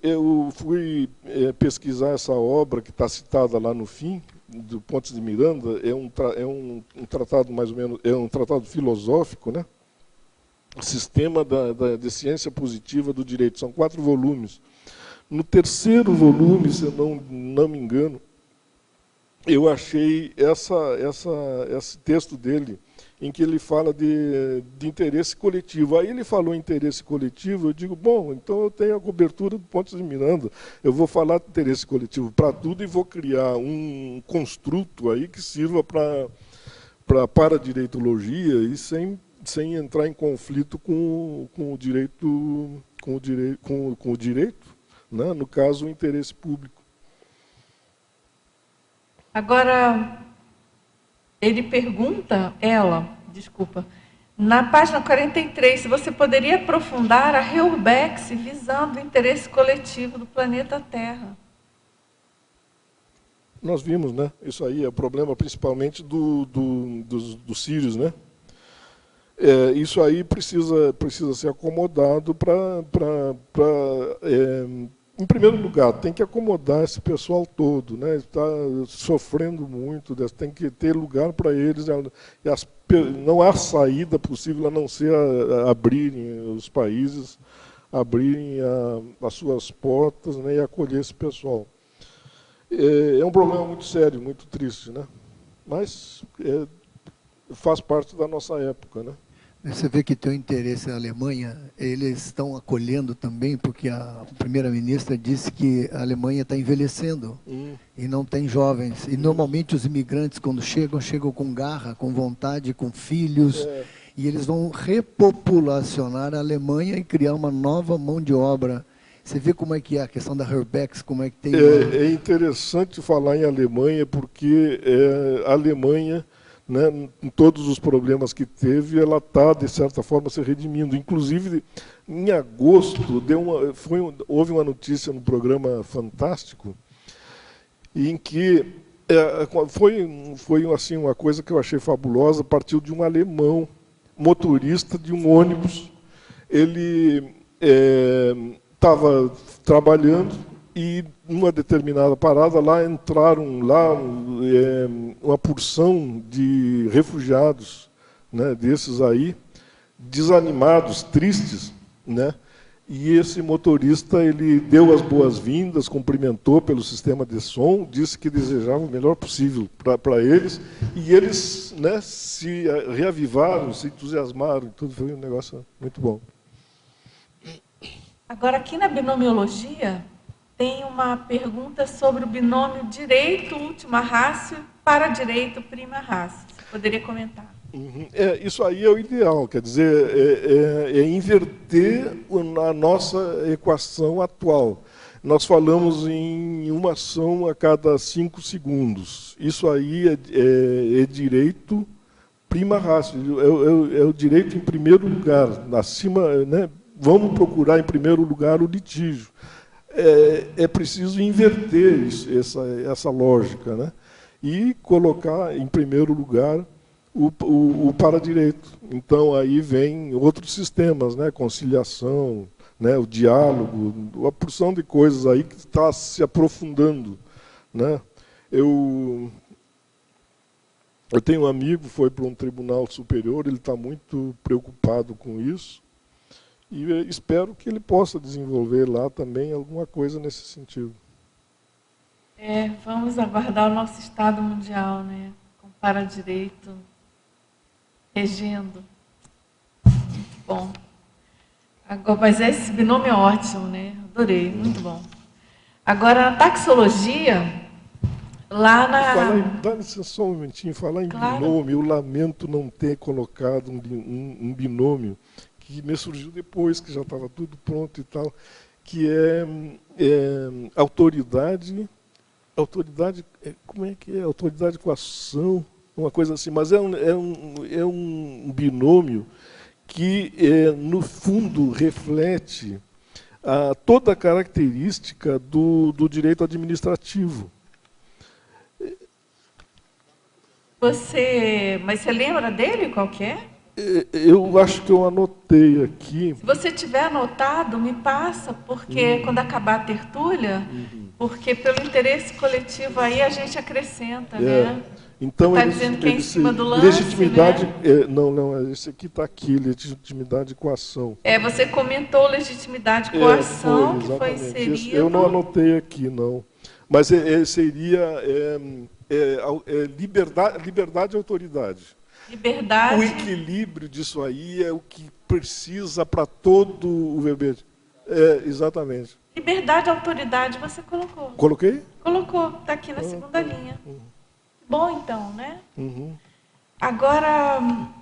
eu fui pesquisar essa obra que está citada lá no fim, do Pontes de Miranda. É um tratado mais ou menos, é um tratado filosófico, né? Sistema de ciência positiva do direito. São 4 volumes. No terceiro volume, se eu não me engano, eu achei esse texto dele, em que ele fala de interesse coletivo. Aí ele falou em interesse coletivo, eu digo, bom, então eu tenho a cobertura do Pontes de Miranda, eu vou falar de interesse coletivo para tudo e vou criar um construto aí que sirva para a direitologia e sem entrar em conflito com o direito, né? No caso, o interesse público. Agora, na página 43, se você poderia aprofundar a Reurbex visando o interesse coletivo do planeta Terra. Nós vimos, né? Isso aí é o problema principalmente dos sírios, né? Isso aí precisa ser acomodado em primeiro lugar, tem que acomodar esse pessoal todo, né? Está sofrendo muito, tem que ter lugar para eles. Não há saída possível a não ser abrirem os países, abrirem as suas portas, né, e acolher esse pessoal. É um problema muito sério, muito triste, né? Mas faz parte da nossa época, né? Você vê que tem o interesse na Alemanha, eles estão acolhendo também, porque a primeira-ministra disse que a Alemanha está envelhecendo e não tem jovens. E normalmente os imigrantes, quando chegam com garra, com vontade, com filhos, e eles vão repopulacionar a Alemanha e criar uma nova mão de obra. Você vê como é que é a questão da Herbex, como é que tem... É interessante falar em Alemanha, porque a Alemanha, né, com todos os problemas que teve, ela está, de certa forma, se redimindo. Inclusive, em agosto, houve uma notícia no programa Fantástico, em que foi assim, uma coisa que eu achei fabulosa, partiu de um alemão, motorista de um ônibus. Ele estava trabalhando e, numa determinada parada, entraram uma porção de refugiados, né, desses aí, desanimados, tristes, né? E esse motorista, ele deu as boas-vindas, cumprimentou pelo sistema de som, disse que desejava o melhor possível para eles, e eles, né, se reavivaram, se entusiasmaram, tudo foi um negócio muito bom. Agora, aqui na binomiologia, tem uma pergunta sobre o binômio direito última ratio para direito prima ratio. Você poderia comentar? Isso aí é o ideal, quer dizer, inverter a nossa equação atual. Nós falamos em uma ação a cada 5 segundos. Isso aí é direito prima ratio, é o direito em primeiro lugar, acima, né? Vamos procurar em primeiro lugar o litígio. É preciso inverter essa lógica, né? E colocar em primeiro lugar o paradireito. Então, aí vem outros sistemas, né? Conciliação, né? O diálogo, uma porção de coisas aí que está se aprofundando, né? Eu tenho um amigo, foi para um tribunal superior, ele está muito preocupado com isso, e espero que ele possa desenvolver lá também alguma coisa nesse sentido. Vamos aguardar o nosso Estado Mundial, né? Com paradireito regendo. Muito bom. Agora, mas esse binômio é ótimo, né? Adorei, muito bom. Agora, na taxologia, lá na... Dá licença só um momentinho, falar em Claro. binômio, eu lamento não ter colocado um binômio que me surgiu depois, que já estava tudo pronto e tal, que é autoridade, como é que é? Autoridade com ação, uma coisa assim, mas é um binômio que, no fundo, reflete toda a característica do direito administrativo. Mas você lembra dele, qual que é? Eu acho que eu anotei aqui. Se você tiver anotado, me passa, porque quando acabar a tertúlia, porque pelo interesse coletivo aí a gente acrescenta, né? Então, está dizendo que é em cima do lance, legitimidade, né? Não, esse aqui está aqui, legitimidade com ação. Você comentou legitimidade com ação, que foi inserido. Eu não anotei aqui, não. Mas seria liberdade e autoridade. Liberdade. O equilíbrio disso aí é o que precisa para todo o verbete. Exatamente. Liberdade e autoridade você colocou. Coloquei? Colocou, está aqui na segunda linha. Bom, então, né? Uhum. Agora,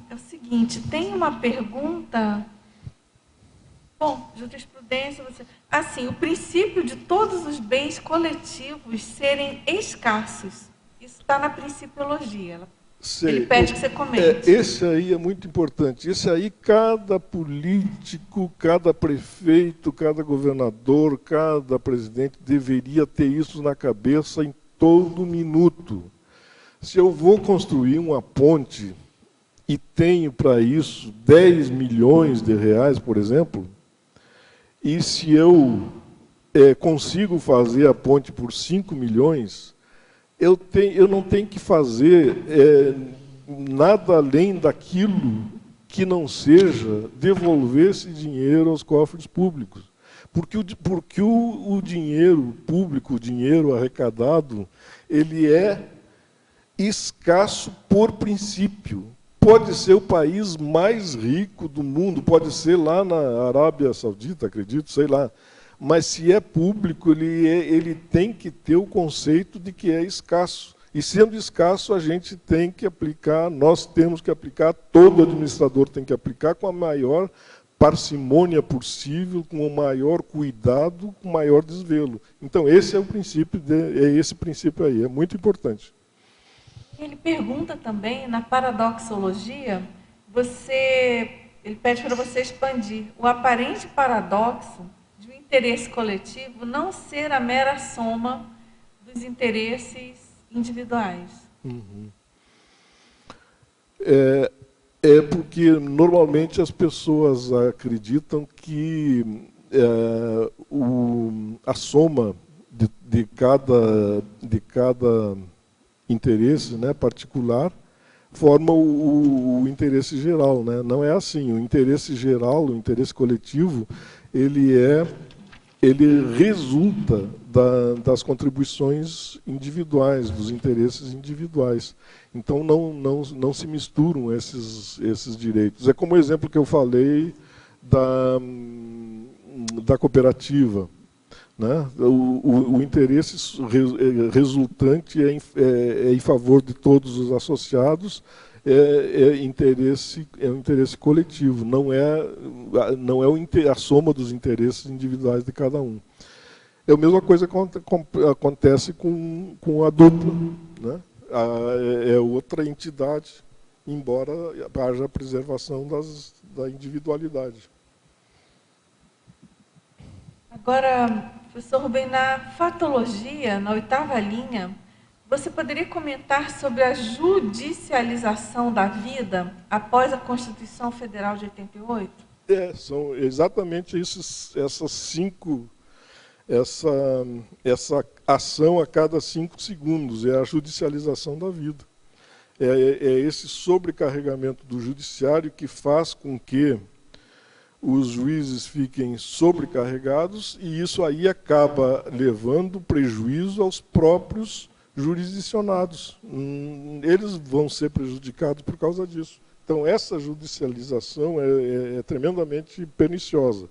é o seguinte, tem uma pergunta... Bom, jurisprudência... Assim, o princípio de todos os bens coletivos serem escassos. Isso está na principiologia. Ele pede que você comente. Esse aí é muito importante. Esse aí, cada político, cada prefeito, cada governador, cada presidente deveria ter isso na cabeça em todo minuto. Se eu vou construir uma ponte e tenho para isso 10 milhões de reais, por exemplo, e se eu consigo fazer a ponte por 5 milhões, eu não tenho que fazer nada além daquilo que não seja devolver esse dinheiro aos cofres públicos. Porque o dinheiro público, o dinheiro arrecadado, ele é escasso por princípio. Pode ser o país mais rico do mundo, pode ser lá na Arábia Saudita, acredito, sei lá. Mas se é público, ele tem que ter o conceito de que é escasso. E sendo escasso, a gente tem que aplicar, nós temos que aplicar, todo administrador tem que aplicar com a maior parcimônia possível, com o maior cuidado, com o maior desvelo. Então, esse é o princípio, esse princípio aí, é muito importante. Ele pergunta também, na paradoxologia, ele pede para você expandir o aparente paradoxo de um interesse coletivo não ser a mera soma dos interesses individuais. Uhum. Porque, normalmente, as pessoas acreditam que a soma de cada interesse, né, particular forma o interesse geral, né? Não é assim. O interesse geral, o interesse coletivo, ele resulta das contribuições individuais, dos interesses individuais. Então, não se misturam esses direitos. É como o exemplo que eu falei da cooperativa. Né? O interesse resultante é em favor de todos os associados, é um interesse coletivo, não é a soma dos interesses individuais de cada um. A mesma coisa acontece com a dupla, né? É outra entidade embora haja preservação da individualidade. Agora, professor Rubem, na fatologia, na 8ª linha, você poderia comentar sobre a judicialização da vida após a Constituição Federal de 88? São exatamente essas 5, essa ação a cada 5 segundos, é a judicialização da vida. É esse sobrecarregamento do judiciário que faz com que os juízes fiquem sobrecarregados, e isso aí acaba levando prejuízo aos próprios jurisdicionados. Eles vão ser prejudicados por causa disso. Então, essa judicialização é tremendamente perniciosa.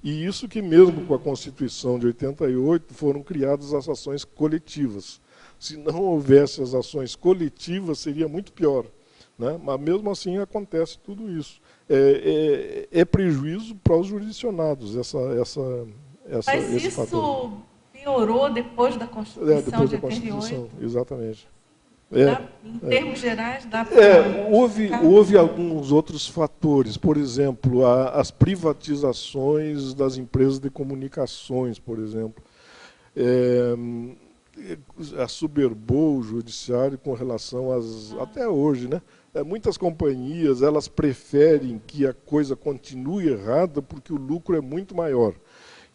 E isso que mesmo com a Constituição de 88 foram criadas as ações coletivas. Se não houvesse as ações coletivas, seria muito pior, né? Mas mesmo assim acontece tudo isso. É prejuízo para os jurisdicionados, Mas esse isso fator. Piorou depois da Constituição Depois de da 88? Constituição, exatamente. Em termos gerais, dá para... Houve alguns outros fatores, por exemplo, as privatizações das empresas de comunicações, por exemplo. Assoberbou o judiciário com relação até hoje, né? Muitas companhias, elas preferem que a coisa continue errada porque o lucro é muito maior.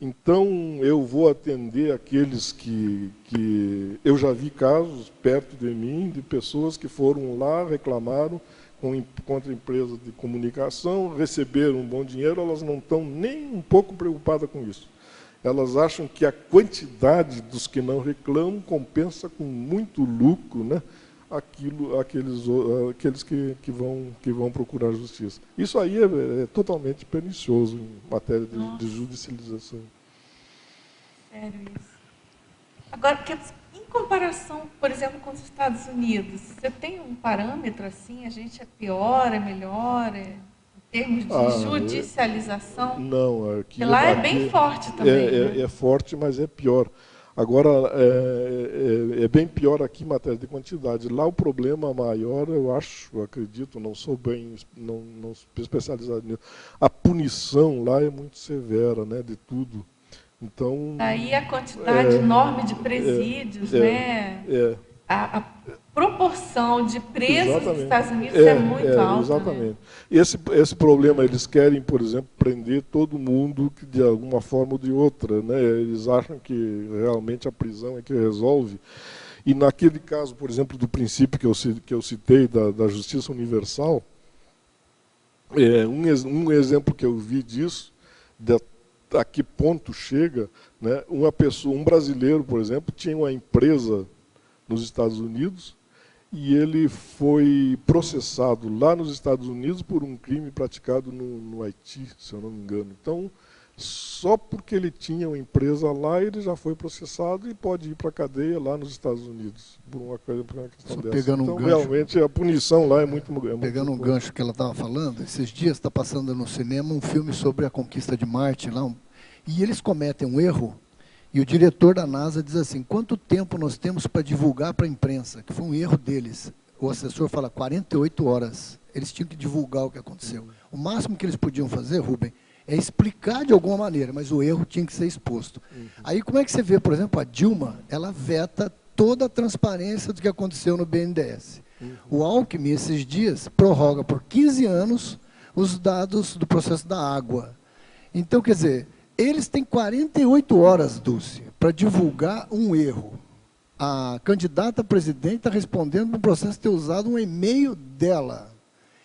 Então, eu vou atender aqueles que eu já vi casos perto de mim, de pessoas que foram lá, reclamaram contra empresas de comunicação, receberam um bom dinheiro, elas não estão nem um pouco preocupadas com isso. Elas acham que a quantidade dos que não reclamam compensa com muito lucro, né, aqueles que vão procurar justiça. Isso aí é totalmente pernicioso em matéria de judicialização. Sério isso. Agora, em comparação, por exemplo, com os Estados Unidos, você tem um parâmetro assim, a gente é pior, é melhor, em termos de judicialização? Não, aqui lá é bem forte também. É forte, mas é pior. Agora, é bem pior aqui em matéria de quantidade. Lá o problema maior, eu acredito, não sou bem, não especializado nisso, a punição lá é muito severa, né, de tudo. Então, aí a quantidade enorme de presídios, né? A proporção de presos nos Estados Unidos é muito alta. Exatamente. Né? Esse problema, eles querem, por exemplo, prender todo mundo de alguma forma ou de outra, né? Eles acham que realmente a prisão é que resolve. E naquele caso, por exemplo, do princípio que eu citei, da justiça universal, um exemplo que eu vi disso, a que ponto chega, né? Um brasileiro, por exemplo, tinha uma empresa nos Estados Unidos e ele foi processado lá nos Estados Unidos por um crime praticado no Haiti, se eu não me engano. Então, só porque ele tinha uma empresa lá, ele já foi processado e pode ir para a cadeia lá nos Estados Unidos, por uma questão dessa. Então, realmente, a punição lá é muito pegando um gancho que ela estava falando, esses dias está passando no cinema um filme sobre a conquista de Marte, e eles cometem um erro, e o diretor da NASA diz assim, quanto tempo nós temos para divulgar para a imprensa? Que foi um erro deles. O assessor fala 48 horas. Eles tinham que divulgar o que aconteceu. O máximo que eles podiam fazer, Rubem, é explicar de alguma maneira, mas o erro tinha que ser exposto. Aí como é que você vê, por exemplo, a Dilma, ela veta toda a transparência do que aconteceu no BNDES. O Alckmin, esses dias, prorroga por 15 anos os dados do processo da água. Então, quer dizer, eles têm 48 horas, Dulce, para divulgar um erro. A candidata a presidente está respondendo para o processo ter usado um e-mail dela.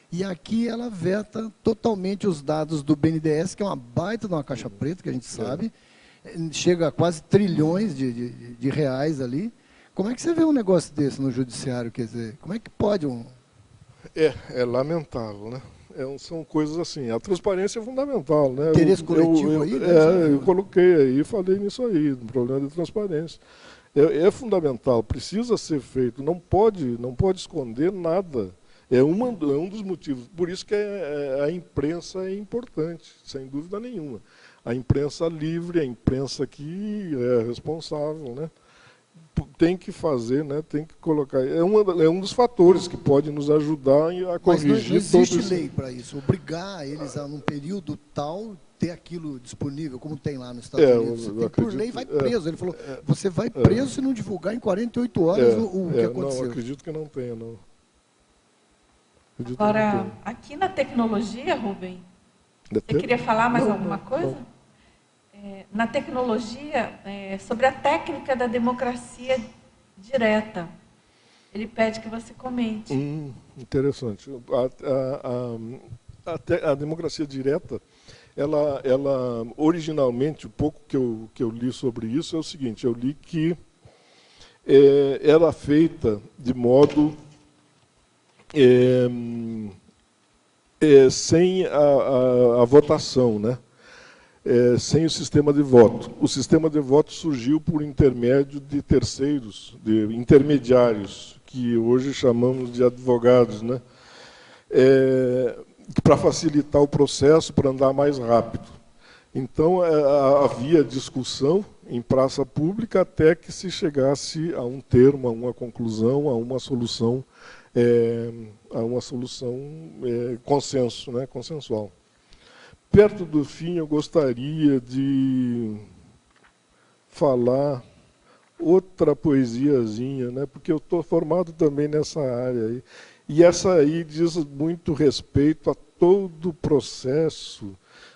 E aqui ela veta totalmente os dados do BNDES, que é uma baita de uma caixa preta, que a gente sabe, chega a quase trilhões de reais ali. Como é que você vê um negócio desse no judiciário? Quer dizer, como é que pode um... É lamentável, né? São coisas assim, a transparência é fundamental, né? Interesse coletivo aí? Eu coloquei aí, falei nisso aí, no problema de transparência. É fundamental, precisa ser feito, não pode esconder nada. É um dos motivos, por isso que a imprensa é importante, sem dúvida nenhuma. A imprensa livre, a imprensa que é responsável, né? tem que fazer, né, tem que colocar. É um dos fatores que pode nos ajudar a corrigir. Mas não existe lei para isso. Obrigar eles a, num período tal, ter aquilo disponível, como tem lá nos Estados Unidos. Por lei, vai preso. Ele falou, você vai preso se não divulgar em 48 horas o que aconteceu. Não, acredito que não tenha, não. Agora, aqui na tecnologia, Rubem, você queria falar mais alguma coisa? Na tecnologia, sobre a técnica da democracia direta. Ele pede que você comente. Interessante. A democracia direta, ela originalmente, o pouco que eu li sobre isso é o seguinte: eu li que era feita de modo sem a votação, né? Sem o sistema de voto. O sistema de voto surgiu por intermédio de terceiros, de intermediários, que hoje chamamos de advogados, né? Para facilitar o processo, para andar mais rápido. Então, havia discussão em praça pública até que se chegasse a um termo, a uma conclusão, a uma solução consenso, né? Consensual. Perto do fim, eu gostaria de falar outra poesiazinha, né? Porque eu estou formado também nessa área aí. E essa aí diz muito respeito a todo o processo,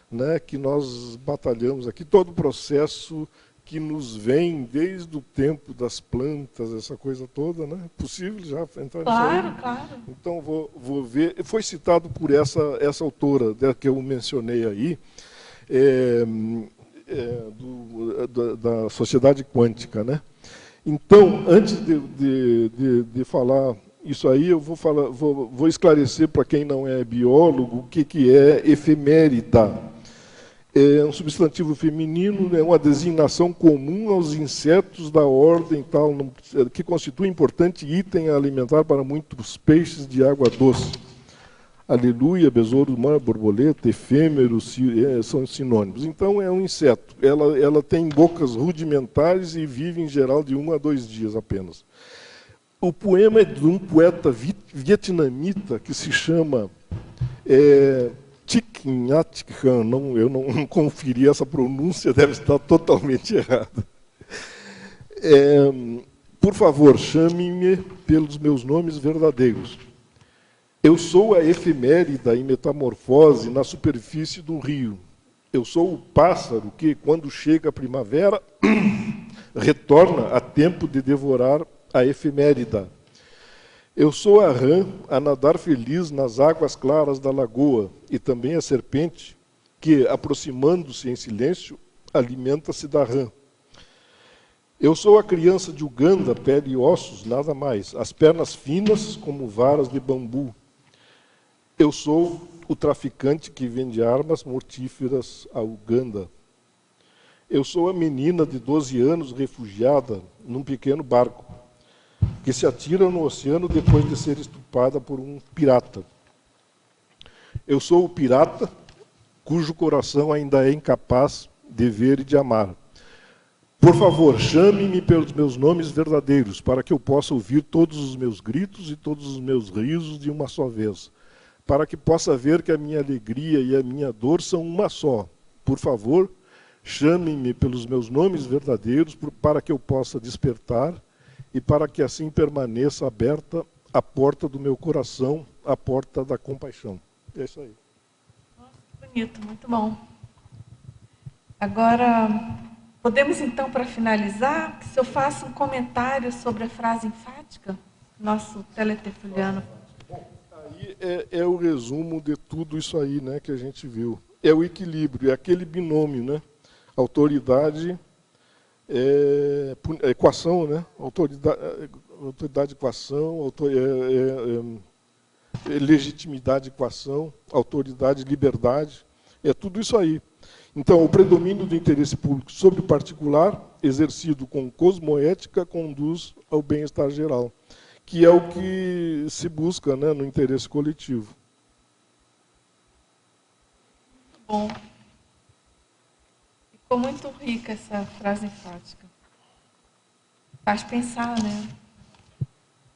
né, que nós batalhamos aqui, todo o processo que nos vem desde o tempo das plantas, essa coisa toda, né? É possível já entrar nisso aí? Claro. Então, vou ver. Foi citado por essa autora que eu mencionei aí, da sociedade quântica, né? Então, antes de falar isso aí, eu vou esclarecer para quem não é biólogo o que é efemérida. É um substantivo feminino, é uma designação comum aos insetos da ordem tal, que constitui importante item alimentar para muitos peixes de água doce. Aleluia, besouro do mar, borboleta, efêmero, são sinônimos. Então, é um inseto. Ela tem bocas rudimentares e vive, em geral, de 1 a 2 dias apenas. O poema é de um poeta vietnamita que se chama Thich Nhat Hanh. Eu não conferi essa pronúncia, deve estar totalmente errada. Por favor, chame-me pelos meus nomes verdadeiros. Eu sou a efemérida em metamorfose na superfície do rio. Eu sou o pássaro que, quando chega a primavera, retorna a tempo de devorar a efemérida. Eu sou a rã a nadar feliz nas águas claras da lagoa e também a serpente que, aproximando-se em silêncio, alimenta-se da rã. Eu sou a criança de Uganda, pele e ossos, nada mais, as pernas finas como varas de bambu. Eu sou o traficante que vende armas mortíferas a Uganda. Eu sou a menina de 12 anos refugiada num pequeno barco, que se atira no oceano depois de ser estuprada por um pirata. Eu sou o pirata cujo coração ainda é incapaz de ver e de amar. Por favor, chame-me pelos meus nomes verdadeiros, para que eu possa ouvir todos os meus gritos e todos os meus risos de uma só vez, para que possa ver que a minha alegria e a minha dor são uma só. Por favor, chame-me pelos meus nomes verdadeiros, para que eu possa despertar e para que assim permaneça aberta a porta do meu coração, a porta da compaixão. É isso aí. Nossa, que bonito, muito bom. Agora, podemos então, para finalizar, que se eu faça um comentário sobre a frase enfática, nosso teletertuliano. Aí é o resumo de tudo isso aí, né, que a gente viu. É o equilíbrio, é aquele binômio, né? Autoridade, equação, né? Autoridade, equação, legitimidade, equação, autoridade, liberdade. É tudo isso aí. Então, o predomínio do interesse público sobre o particular, exercido com cosmoética, conduz ao bem-estar geral, que é o que se busca, né, no interesse coletivo. Bom. Ficou muito rica essa frase enfática. faz pensar, né?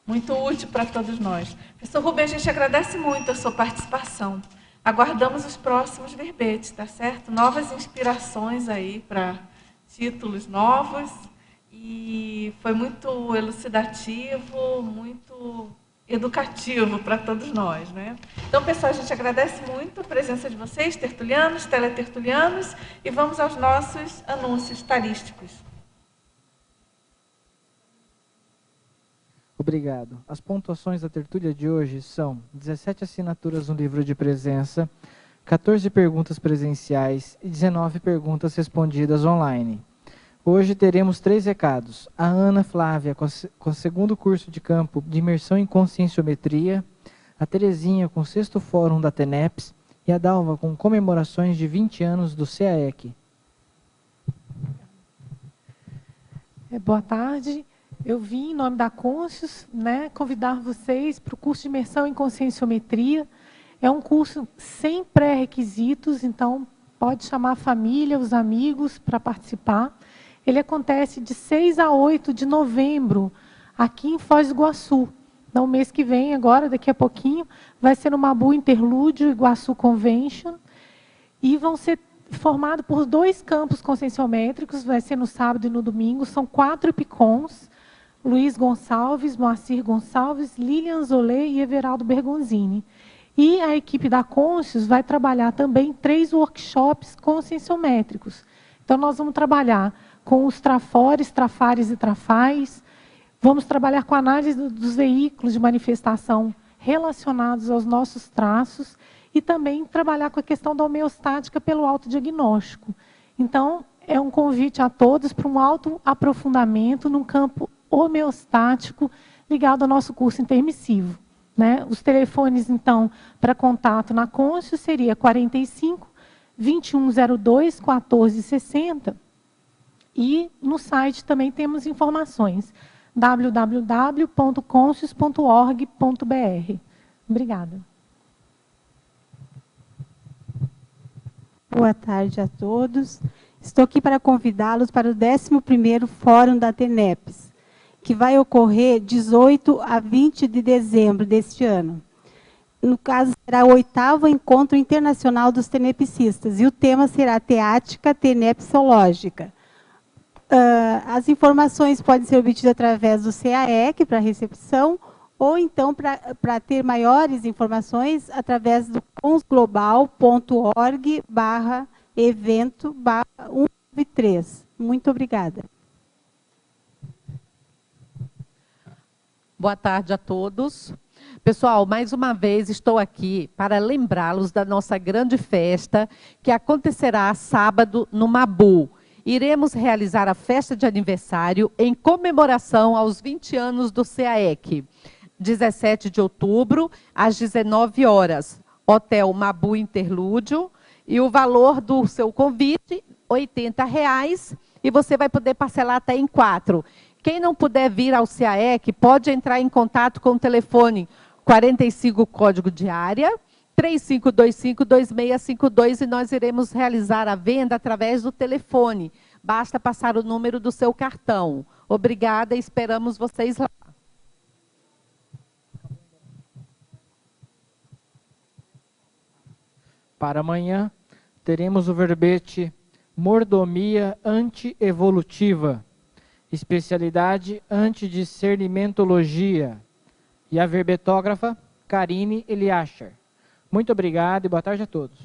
Muito útil para todos nós. Professor Rubem, a gente agradece muito a sua participação. Aguardamos os próximos verbetes, tá certo? Novas inspirações aí para títulos novos. E foi muito elucidativo, muito educativo para todos nós, né? Então, pessoal, a gente agradece muito a presença de vocês, tertulianos, teletertulianos, e vamos aos nossos anúncios tarísticos. Obrigado. As pontuações da tertúlia de hoje são 17 assinaturas no livro de presença, 14 perguntas presenciais e 19 perguntas respondidas online. Hoje teremos 3 recados. A Ana Flávia com o 2º curso de campo de imersão em conscienciometria, a Terezinha com o 6º fórum da TENEPS e a Dalva com comemorações de 20 anos do CAEC. Boa tarde. Eu vim, em nome da Conscius, né, convidar vocês para o curso de imersão em conscienciometria. É um curso sem pré-requisitos, então pode chamar a família, os amigos para participar. Ele acontece de 6 a 8 de novembro, aqui em Foz do Iguaçu. Então, mês que vem, agora, daqui a pouquinho, vai ser no Mabu Interlúdio Iguaçu Convention. E vão ser formados por 2 campos conscienciométricos, vai ser no sábado e no domingo. São 4 EPICONs, Luiz Gonçalves, Moacir Gonçalves, Lilian Zolé e Everaldo Bergonzini. E a equipe da Conscius vai trabalhar também 3 workshops conscienciométricos. Então, nós vamos trabalhar com os trafores, trafares e trafais. Vamos trabalhar com a análise dos veículos de manifestação relacionados aos nossos traços e também trabalhar com a questão da homeostática pelo autodiagnóstico. Então, é um convite a todos para um autoaprofundamento num campo homeostático ligado ao nosso curso intermissivo, né? Os telefones, então, para contato na Conscius seria 45 2102 1460. E no site também temos informações, www.conscius.org.br. Obrigada. Boa tarde a todos. Estou aqui para convidá-los para o 11º Fórum da TENEPS, que vai ocorrer 18 a 20 de dezembro deste ano. No caso, será o 8º Encontro Internacional dos Tenepsistas, e o tema será Teática Tenepsológica. As informações podem ser obtidas através do CAEC para recepção, ou então, para ter maiores informações, através do consglobal.org/evento/193. Muito obrigada. Boa tarde a todos. Pessoal, mais uma vez estou aqui para lembrá-los da nossa grande festa que acontecerá sábado no Mabu. Iremos realizar a festa de aniversário em comemoração aos 20 anos do CAEC. 17 de outubro, às 19 horas, Hotel Mabu Interlúdio. E o valor do seu convite, R$ 80,00, e você vai poder parcelar até em 4. Quem não puder vir ao CAEC, pode entrar em contato com o telefone 45 código de área, 3525-2652, e nós iremos realizar a venda através do telefone. Basta passar o número do seu cartão. Obrigada e esperamos vocês lá. Para amanhã, teremos o verbete Mordomia Antievolutiva, especialidade antidiscernimentologia, e a verbetógrafa Karine Eliacher. Muito obrigado e boa tarde a todos.